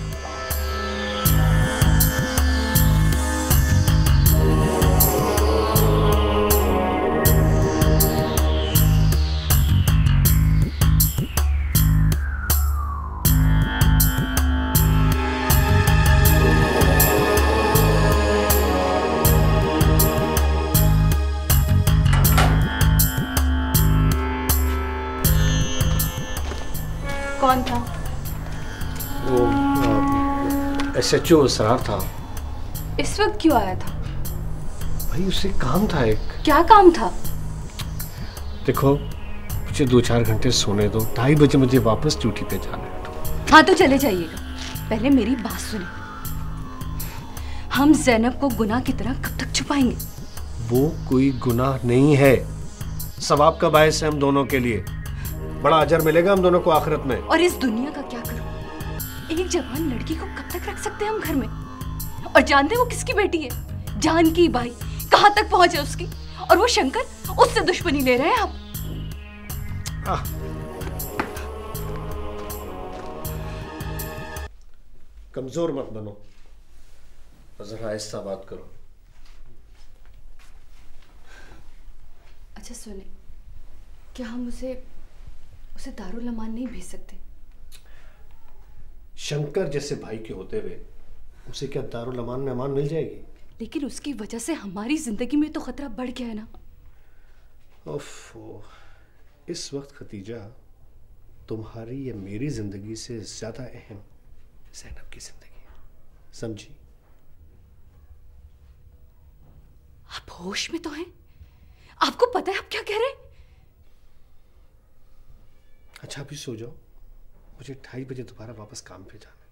कौन था? वो SHO असरार था। इस वक्त क्यों आया था? भाई उससे काम था एक। क्या काम था? देखो, मुझे 2-4 घंटे सोने दो, 2:30 बजे मुझे वापस ड्यूटी पे जाना है। हाँ तो चले जाइएगा, पहले मेरी बात सुने। हम ज़ैनब को गुनाह की तरह कब तक छुपाएंगे? वो कोई गुनाह नहीं है, सवाब का बायस है हम दोनों के लिए। बड़ा अजर मिलेगा हम दोनों को आखिरत में। और इस दुनिया का क्या करूं? एक जवान लड़की को कब तक रख सकते हैं हम घर में? और जानते वो किसकी बेटी है? जानकी बाई। कहां तक पहुंचे उसकी? और वो शंकर, उससे दुश्मनी ले रहे हैं आप। कमजोर मत बनो, जरा आहिस्ता बात करो। अच्छा सुने, क्या हम उसे दारुल अमान नहीं भेज सकते? शंकर जैसे भाई के होते हुए उसे क्या दारुल अमान में अमान मिल जाएगी? लेकिन उसकी वजह से हमारी जिंदगी में तो खतरा बढ़ गया है ना। ओफो, इस वक्त खतीजा तुम्हारी या मेरी जिंदगी से ज्यादा अहम ज़ैनब की जिंदगी है, समझी? आप होश में तो हैं? आपको पता है आप क्या कह रहे हैं? अच्छा अभी सो जाओ, मुझे 2:30 बजे दोबारा वापस काम पे जाना है।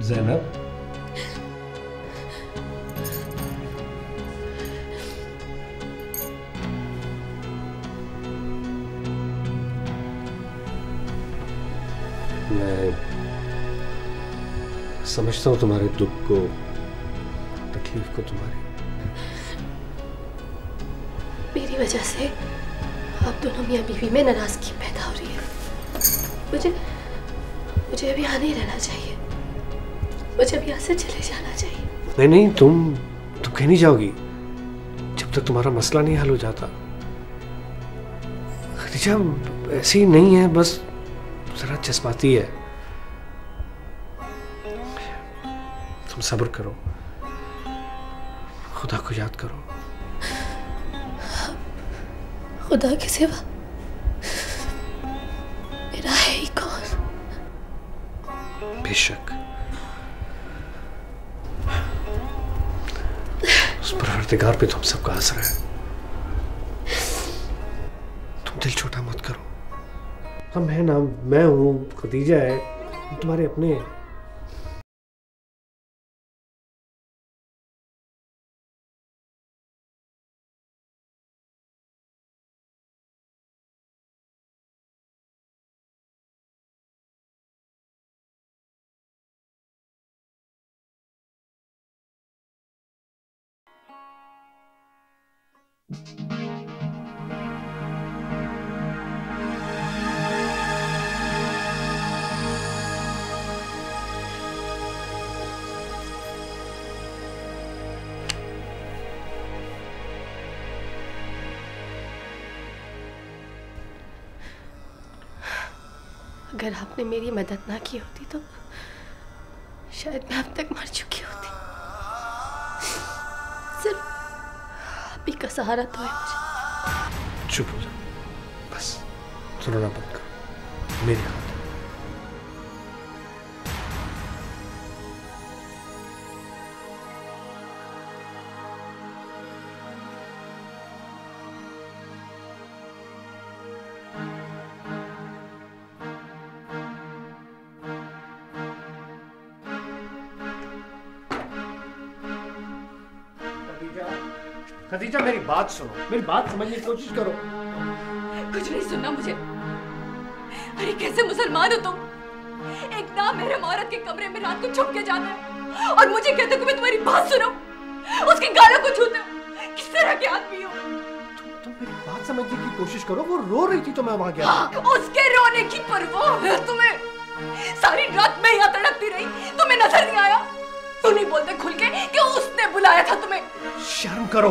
ज़ैनब, मैं समझता हूँ तुम्हारे दुख को, तकलीफ को। तुम्हारी मेरी वजह से आप दोनों मियां बीवी में नाराजगी पैदा हो रही है। मुझे अभी यहाँ नहीं रहना चाहिए। मुझे अभी यहाँ से चले जाना चाहिए। नहीं नहीं, तुम कहीं नहीं जाओगी जब तक तुम्हारा मसला नहीं हल हो जाता। खदीजा ऐसी नहीं है, बस जरा जज्बाती है। तुम सब्र करो, खुदा को याद करो। खुदा के सिवा मेरा है ही कौन? बेशक उस परवरदिगार पे तुम सबका आसरा है। तुम दिल छोटा मत करो। हम है ना, मैं हूं, खदीजा है, तुम्हारे अपने हैं। अगर आपने मेरी मदद ना की होती तो शायद मैं अब तक मर चुकी होती। सिर्फ आप ही का सहारा तो है मुझे। चुप हो जाओ, बस रोना बंद करो। मेरे हाथ खदीजा, मेरी बात सुनो, मेरी बात समझने की कोशिश करो। कुछ नहीं सुनना मुझे। अरे कैसे मुसलमान हो तुम? एक नामहरम औरत के कमरे में रात को छुप के जाते हो और मुझे कहते हो कि मैं तुम्हारी बात सुनो, उसकी गालों को छूते हो। किस तरह के आदमी हो? तुम मेरी बात समझने की कोशिश करो। वो रो रही थी तो मैं वहां गया। हाँ, उसके रोने की परवाह है तुम्हें? सारी रात मैं यहाँ तड़पती रही, तुम्हें नजर नहीं आया? तुम नहीं बोलते खुल के कि उसने बुलाया था तुम्हें? शर्म करो,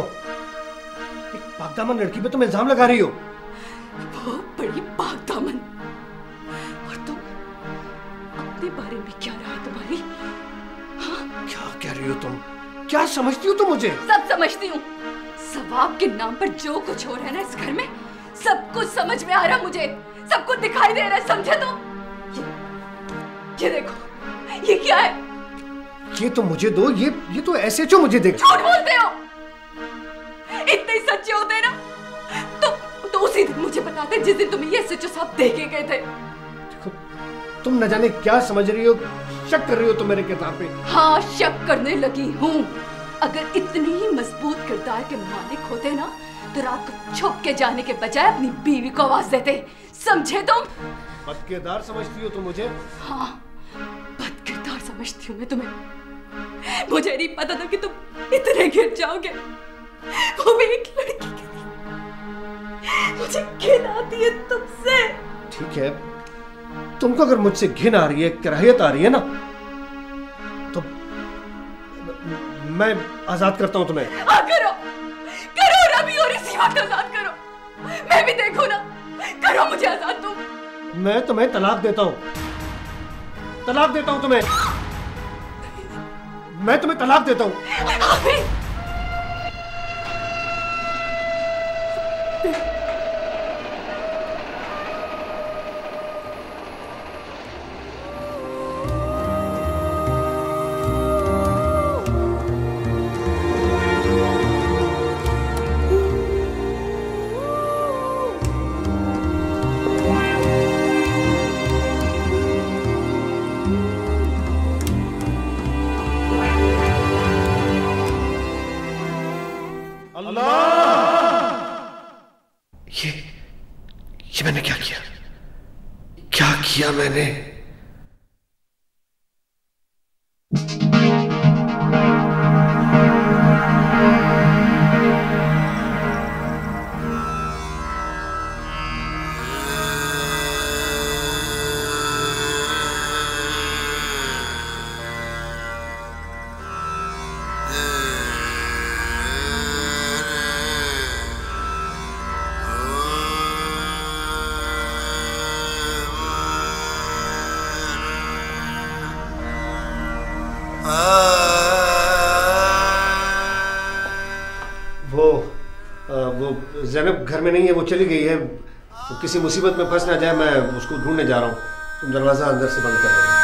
एक पाकदामन लड़की पे तुम इल्जाम लगा रही हो। वो बड़ी पाकदामन, और तुम अपने बारे में क्या राय तुम्हारी? हाँ? क्या कह रही हो तुम? क्या समझती हो तुम मुझे? सब समझती हूँ। सवाब के नाम पर जो कुछ हो रहा है ना इस घर में, सब कुछ समझ में आ रहा मुझे, सब कुछ दिखाई दे रहा है, समझे तुम? ये देखो, ये क्या है? ये तो मुझे दो। ये तो ऐसे जो मुझे देख। झूठ बोलते हो। इतने सच्चे होते ना तो उसी दिन मुझे बताते जिस दिन तुम्हें ये सच्चे सब देखे गए थे। देखो, तुम न जाने क्या समझ रही हो, शक कर रही हो तुम मेरे किरदार पे। हाँ, शक करने लगी हूँ। अगर इतनी ही मजबूत किरदार के मालिक होते ना तो रात को छुप के जाने के बजाय अपनी बीवी को आवाज देते, समझे तुम? बदकिरदार समझती हो तुम मुझे? हाँ, बदकिरदार समझती हूँ मैं तुम्हें। मुझे नहीं पता था कि तुम इतने गिर जाओगे, वो भी एक लड़की के लिए। मुझे घिन आती है तुमसे। ठीक है, तुमको अगर मुझसे घिन आ रही है, कराहियत आ रही है ना, तो मैं आजाद करता हूं तुम्हें। करो करो रवि, और इसी वक्त आजाद करो। मैं भी देखूं ना, करो मुझे आजाद तुम। मैं तुम्हें तलाक देता हूं, तलाक देता हूं तुम्हें। मैं तुम्हें तलाक देता हूं। अल्लाह। ये मैंने क्या किया? क्या किया मैंने? वो ज़ैनब घर में नहीं है, वो चली गई है। वो किसी मुसीबत में फंस ना जाए, मैं उसको ढूंढने जा रहा हूँ। तुम दरवाज़ा अंदर से बंद कर देना।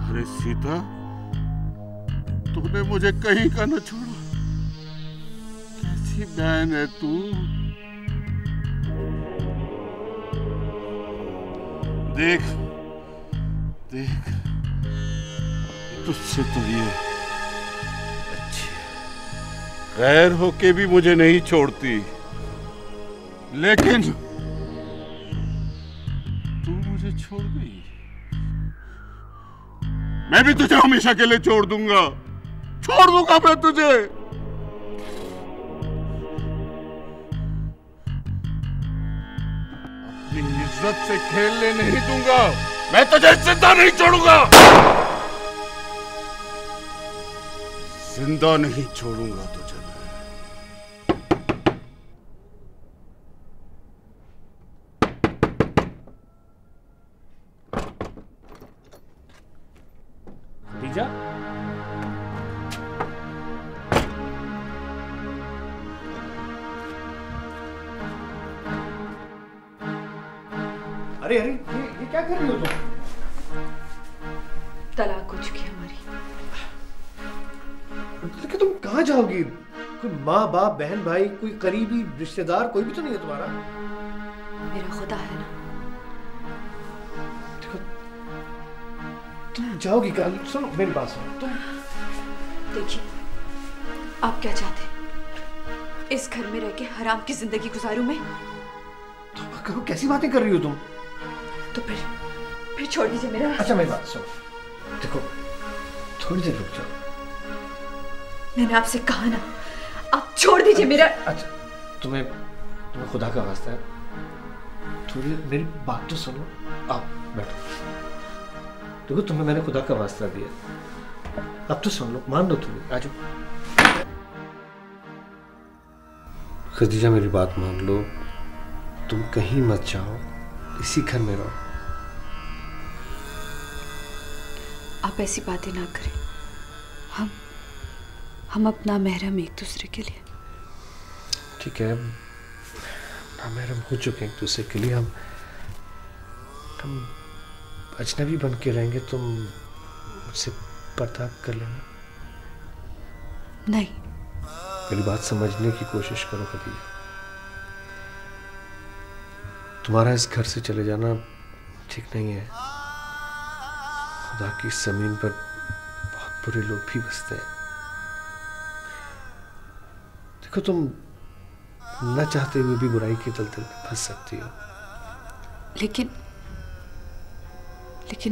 अरे सीता, तूने मुझे कहीं का न छोड़ा। कैसी बहन है तू। देख देख, तुझसे तो ये अच्छी है। गैर होके भी मुझे नहीं छोड़ती, लेकिन तू मुझे छोड़ गई। मैं भी तुझे हमेशा के लिए छोड़ दूंगा मैं तुझे। अपनी इज्जत से खेलने नहीं दूंगा। मैं तुझे जिंदा नहीं छोड़ूंगा। जिंदा नहीं छोड़ूंगा तुझे। खदीजा, अरे अरे, ये क्या कर रही हो तुम? तलाक हो चुकी है हमारी। लेकिन तुम कहाँ जाओगी? कोई माँ बाप बहन भाई, कोई करीबी रिश्तेदार कोई भी तो नहीं है तुम्हारा? मेरा खुदा है ना। देखो, तुम जाओगी कल। सुनो मेरी बात सुनो। तुम देखिए, आप क्या चाहते? इस घर में रह के हराम की जिंदगी गुजारूं मैं? तो कैसी बातें कर रही हो तुम? तो फिर छोड़ दीजिए मेरा। अच्छा मेरी बात सुनो, देखो थोड़ी देर रुक जाओ। मैंने आपसे कहा ना, आप छोड़ दीजिए मेरा। अच्छा तुम्हें खुदा का वास्ता है, थोड़ी मेरी बात तो सुनो। आप बैठो। देखो तुम्हें मैंने खुदा का वास्ता दिया, अब तो सुन लो, मान लो। तुम्हें आ जाओ। खदीजा मेरी बात मान लो, तुम कहीं मत जाओ, इसी घर में रहो। आप ऐसी बातें ना करें। हम अपना महरम एक दूसरे के लिए। ठीक है, ना महरम हो चुके हैं एक दूसरे के लिए। हम अजनबी बन के रहेंगे तुम मुझसे पर्दा कर लेना। नहीं। मेरी बात समझने की कोशिश करो खदीजा। तुम्हारा इस घर से चले जाना ठीक नहीं है। खुदा की जमीन पर बहुत बुरे लोग भी बसते हैं। देखो तुम न चाहते हुए भी बुराई के दलदल में फंस सकती हो। लेकिन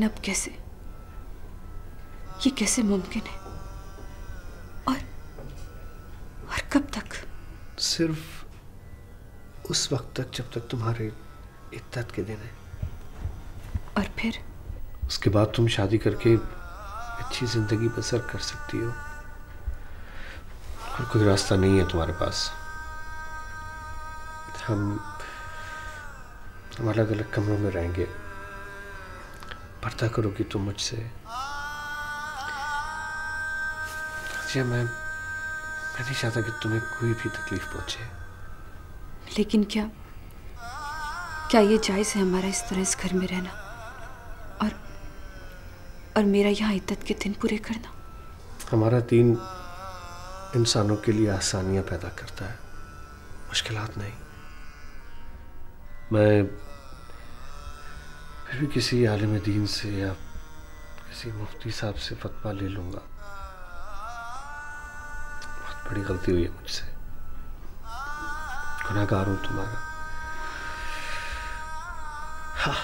अब कैसे? ये कैसे मुमकिन है? और कब तक? सिर्फ उस वक्त तक जब तक तुम्हारे इद्दत के दिन है। और फिर? उसके बाद तुम शादी करके अच्छी जिंदगी बसर कर सकती हो। और कोई रास्ता नहीं है तुम्हारे पास। हम अलग अलग कमरों में रहेंगे। पर्दा करोगी तुम मुझसे। जी मैं नहीं चाहता कि तुम्हें कोई भी तकलीफ पहुंचे। लेकिन क्या ये जायज़ है हमारा इस तरह इस घर में रहना और मेरा यहाँ इद्दत के दिन पूरे करना? हमारा दीन इंसानों के लिए आसानियां पैदा करता है, मुश्किलात नहीं। मैं फिर भी किसी आलिम दीन से या किसी मुफ्ती साहब से फतवा ले लूंगा। बहुत बड़ी गलती हुई है मुझसे, गुनाहगार हूं तुम्हारा। हाँ,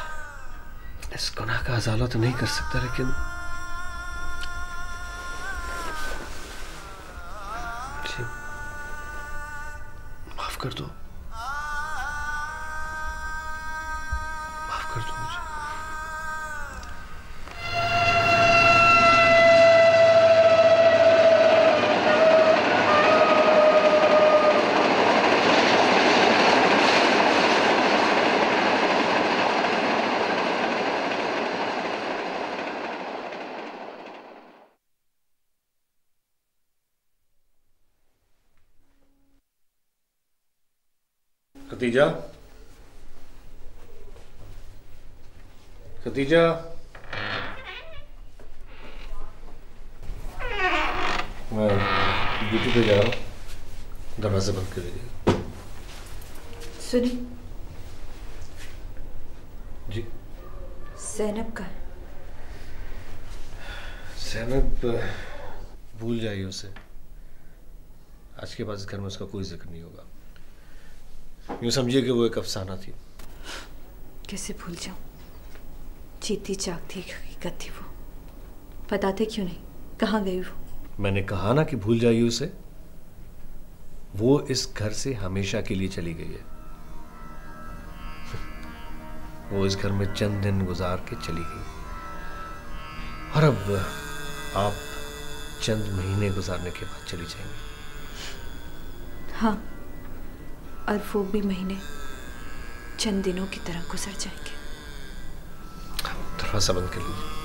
इस गुनाह का अज़ाला तो नहीं कर सकता, लेकिन माफ कर दो, माफ कर दो मुझे। खदीजा, खदीजा, मैं ड्यूटी पे जा रहा हूँ, दरवाजा बंद कर दीजिए। सुनी जी, ज़ैनब का? ज़ैनब भूल जाइए उसे। आज के बाद इस घर में उसका कोई जिक्र नहीं होगा। यूँ समझिए कि वो एक अफसाना थी। कैसे भूल जाऊं? जीती जागती एक हकीकत थी वो। बताते क्यों नहीं? कहाँ गई वो? मैंने कहा ना कि भूल जाइए उसे। वो इस घर से हमेशा के लिए चली गई है। वो इस घर में चंद दिन गुजार के चली गई, और अब आप चंद महीने गुजारने के बाद चली जाएंगी। हाँ, और वो भी महीने चंद दिनों की तरह गुजर जाएंगे। दरवाजा बंद कर लीजिए।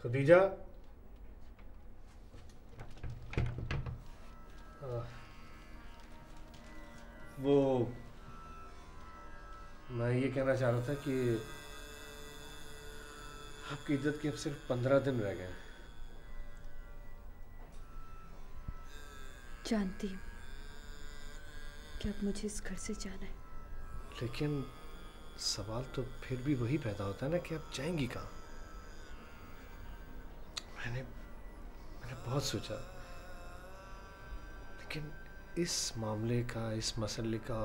खदीजा, वो मैं ये कहना चाह रहा था कि आपकी इज्जत के अब सिर्फ 15 दिन रह गए हैं। जानती हूँ कि अब मुझे इस घर से जाना है, लेकिन सवाल तो फिर भी वही पैदा होता है ना कि आप जाएंगी कहाँ। मैंने बहुत सोचा, लेकिन इस मामले का, इस मसले का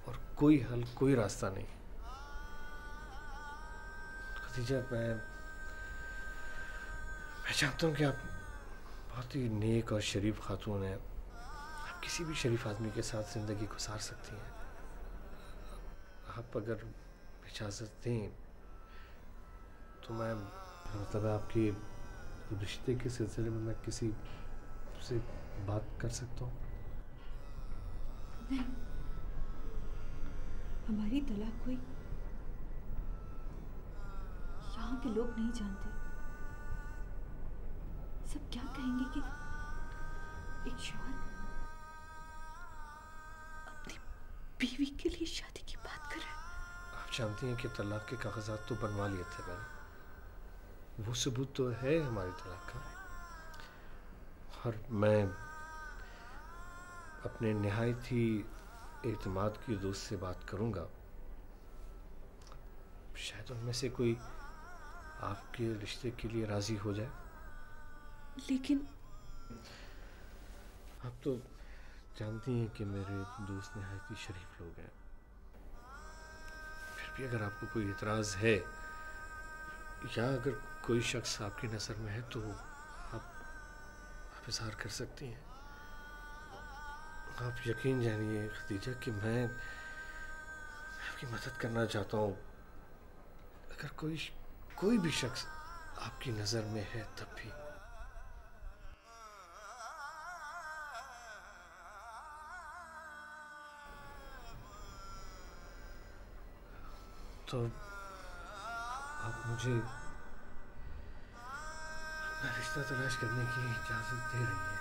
और कोई हल, कोई रास्ता नहीं। खदीजा, मैं जानता हूँ कि आप बहुत ही नेक और शरीफ खातून हैं। आप किसी भी शरीफ आदमी के साथ ज़िंदगी गुजार सकती हैं। आप अगर इजाज़त दें तो मैं, मतलब आपके रिश्ते के सिलसिले में मैं किसी से बात कर सकता हूँ? नहीं, हमारी तलाक हुई, यहाँ के लोग नहीं जानते। सब क्या कहेंगे कि एक शौहर अपनी बीवी के लिए शादी की बात कर रहा है। आप जानती हैं कि तलाक के कागजात तो बनवा लिए थे मैंने, वो सबूत तो है हमारी तलाक का। और मैं अपने निहायत ही एतमाद की दोस्त से बात करूंगा, शायद उनमें से कोई आपके रिश्ते के लिए राजी हो जाए। लेकिन आप तो जानती हैं कि मेरे दोस्त निहायत ही शरीफ लोग हैं। फिर भी अगर आपको कोई इतराज़ है या अगर कोई शख्स आपकी नज़र में है तो आप इज़हार कर सकती हैं। आप यकीन जानिए खदीजा कि मैं आपकी मदद करना चाहता हूँ। अगर कोई भी शख्स आपकी नज़र में है तब भी। तो आप मुझे अपना रिश्ता तलाश करने की इजाज़त दे रही हैं?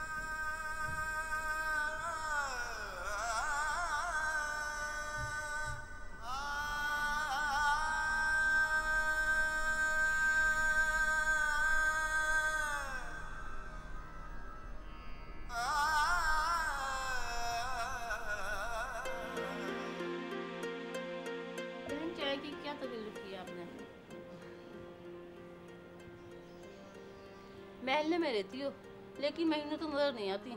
चाय की क्या तकलीफ की आपने? महल्ले में रहती हो लेकिन महीनों तो नजर नहीं आती,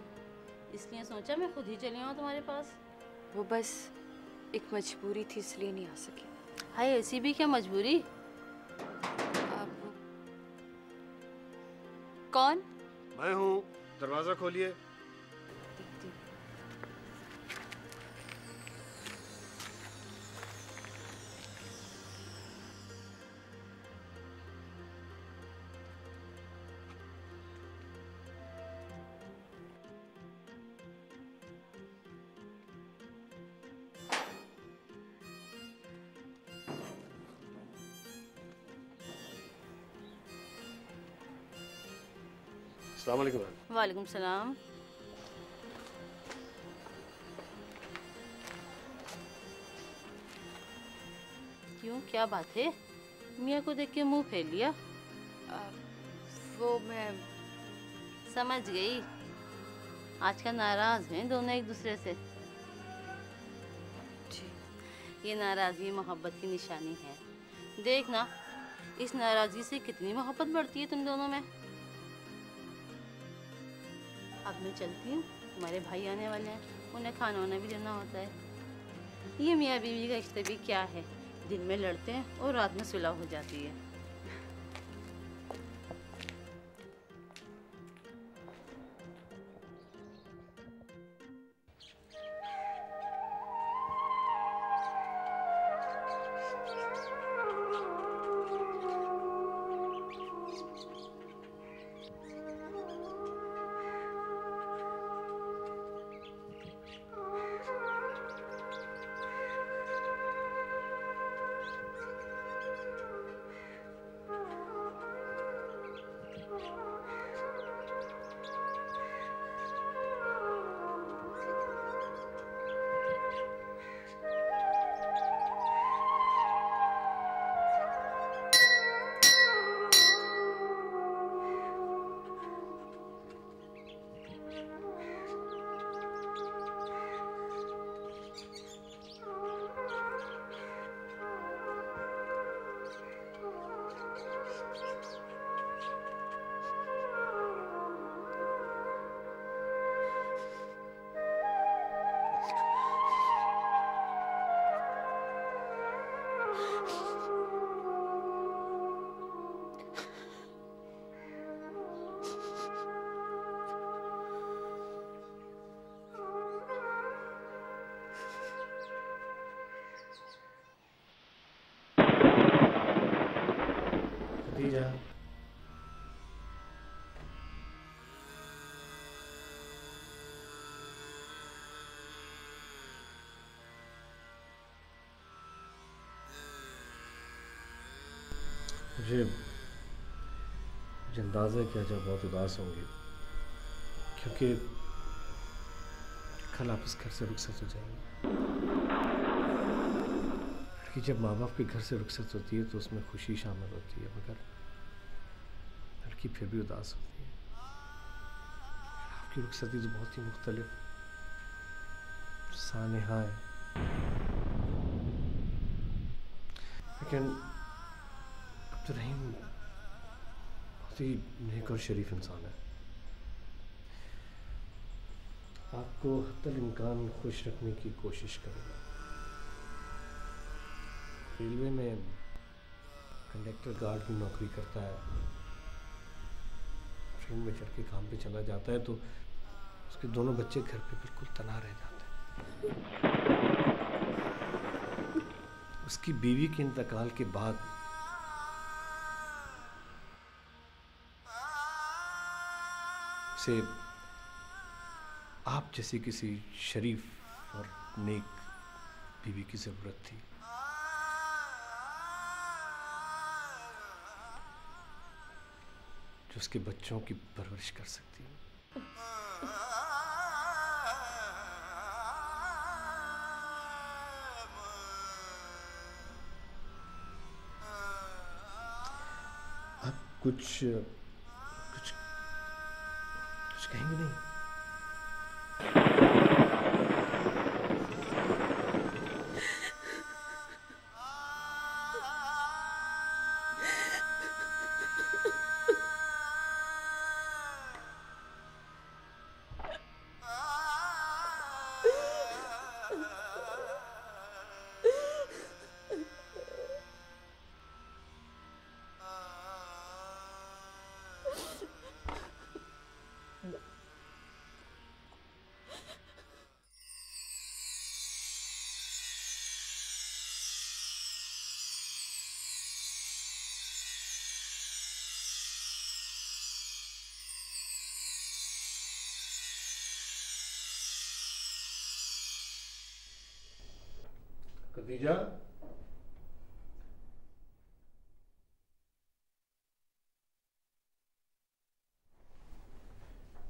इसलिए सोचा मैं खुद ही चली आऊँ तुम्हारे पास। वो बस एक मजबूरी थी, इसलिए नहीं आ सकी। हाय, ऐसी भी क्या मजबूरी? कौन? मैं हूँ, दरवाजा खोलिए। अस्सलाम वालेकुम। वालेकुम सलाम। क्यों, क्या बात है? मियाँ को देख के मुंह फेर लिया? वो मैं समझ गई, आजकल नाराज हैं दोनों एक दूसरे से। जी। ये नाराजगी मोहब्बत की निशानी है। देखना इस नाराजगी से कितनी मोहब्बत बढ़ती है तुम दोनों में। अब मैं चलती हूँ, तुम्हारे भाई आने वाले हैं, उन्हें खाना वाना भी देना होता है। ये मियाँ बीवी का रिश्ता भी क्या है, दिन में लड़ते हैं और रात में सुलह हो जाती है। खदीजा, मुझे अंदाज़ा है कि आज आप बहुत उदास होंगे, क्योंकि कल आप इस घर से रुखसत हो जाएंगे। कि जब माँ बाप के घर से रुखसत होती है तो उसमें खुशी शामिल होती है, मगर लड़की फिर भी उदास होती है। आपकी रुखसती तो बहुत ही मुख्तलिफ सानेहा है, लेकिन अब्दुर्रहीम बहुत ही नेक और शरीफ इंसान है। आपको हत्तल इम्कान खुश रखने की कोशिश करूँगा। रेलवे में कंडक्टर गार्ड की नौकरी करता है, ट्रेन में चढ़ के काम पे चला जाता है तो उसके दोनों बच्चे घर पे बिल्कुल तना रह जाते हैं। उसकी बीवी के इंतकाल के बाद उसे आप जैसी किसी शरीफ और नेक बीवी की ज़रूरत थी। जो उसके बच्चों की परवरिश कर सकती है। आप कुछ कहेंगे नहीं? खदीजा,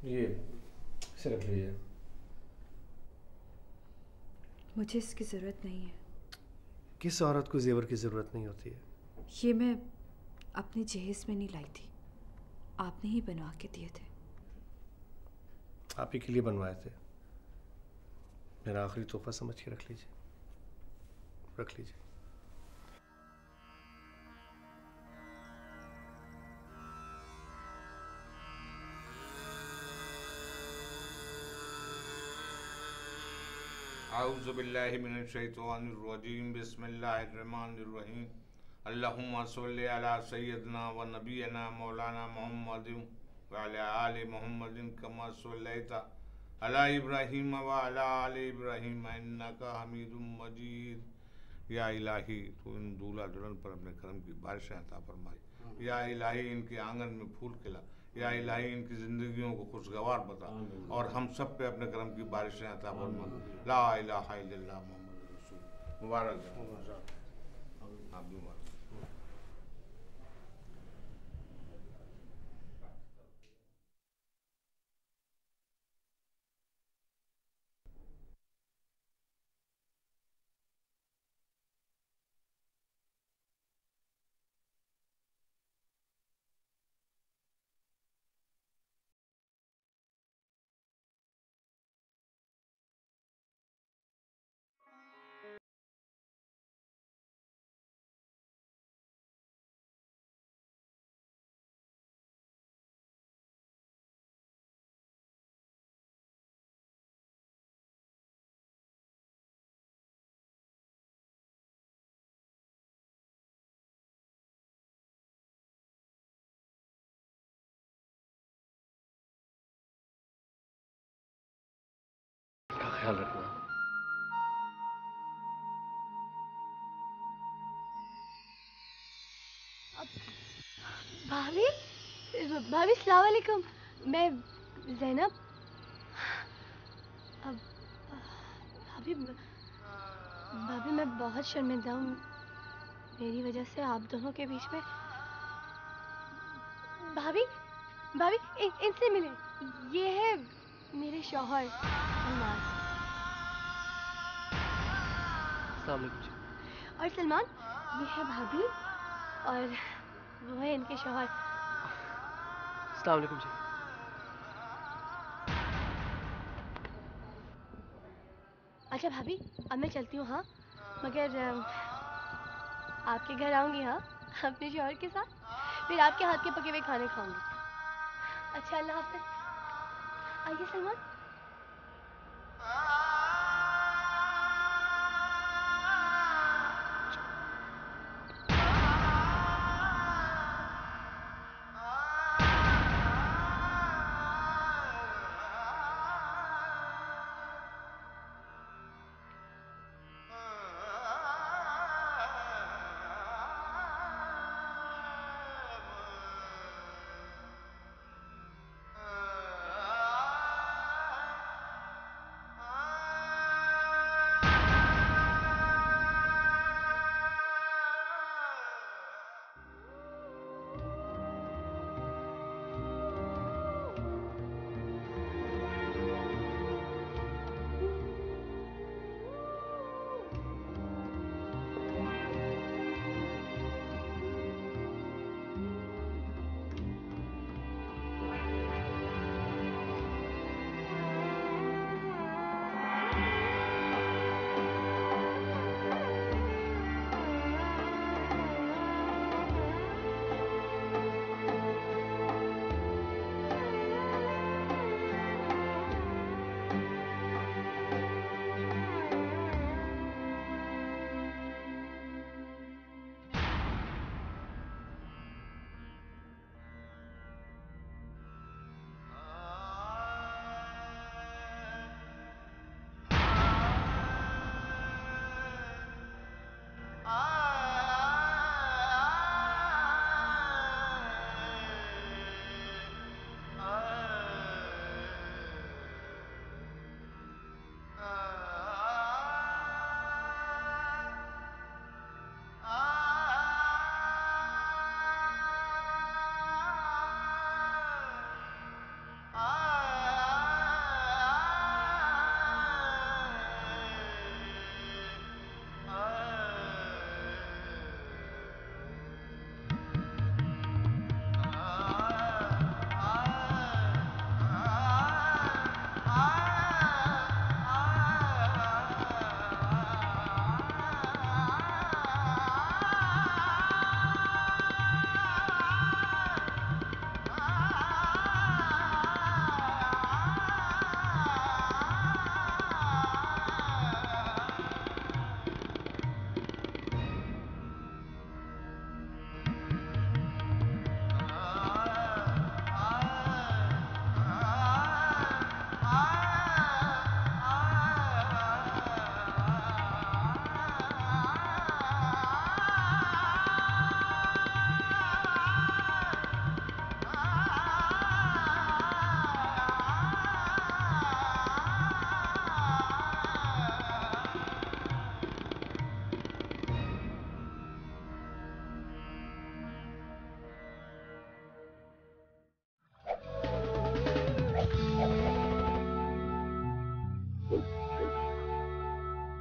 ये इसे रख लीजिए। मुझे इसकी ज़रूरत नहीं है। किस औरत को जेवर की ज़रूरत नहीं होती है? ये मैं अपने जहेज में नहीं लाई थी, आपने ही बनवा के दिए थे। आप ही के लिए बनवाए थे। मेरा आखिरी तोहफा समझ के रख लीजिए, रख लीजिए। आऊज़ु बिल्लाहि मिनश शैतानिर रजीम, बिस्मिल्लाहिर रहमानिर रहीम। अल्लाहुम्मा सल्लि अला सय्यिदना व नबियना मौलाना मुहम्मदिन व अला आलि मुहम्मदिन कमा सल्लैता अला इब्राहीम व अला आलि इब्राहीम इन्नका हमीदुम मजीद। या इलाही, तू इन दूल्हा दुल्हन पर अपने करम की बारिशें अता फरमाए। या इलाही, इनके आंगन में फूल खिला। या इलाही, इनकी ज़िंदगियों को खुशगवार बता और हम सब पे अपने करम की बारिशें अता फरमा। ला इलाहा इल्लल्लाह मुहम्मद रसूल। मुबारक आप भी मुबारक। ख्याल रखना। भाभी भाभी सलाम वालेकुम। मैं ज़ैनब। अब भाभी भाभी मैं बहुत शर्मिंदा हूँ, मेरी वजह से आप दोनों के बीच में। भाभी भाभी इनसे मिले, ये है मेरे शौहर सलमान। अस्सलाम वालेकुम जी। और सलमान ये है भाभी और वो है इनके शौहर। अस्सलाम वालेकुम जी। अच्छा भाभी अब मैं चलती हूँ, हाँ, मगर आपके घर आऊँगी, हाँ, अपने शौहर के साथ, फिर आपके हाथ के पके हुए खाने खाऊंगी। अच्छा अल्लाह हाफ़िज़। आइए सलमान।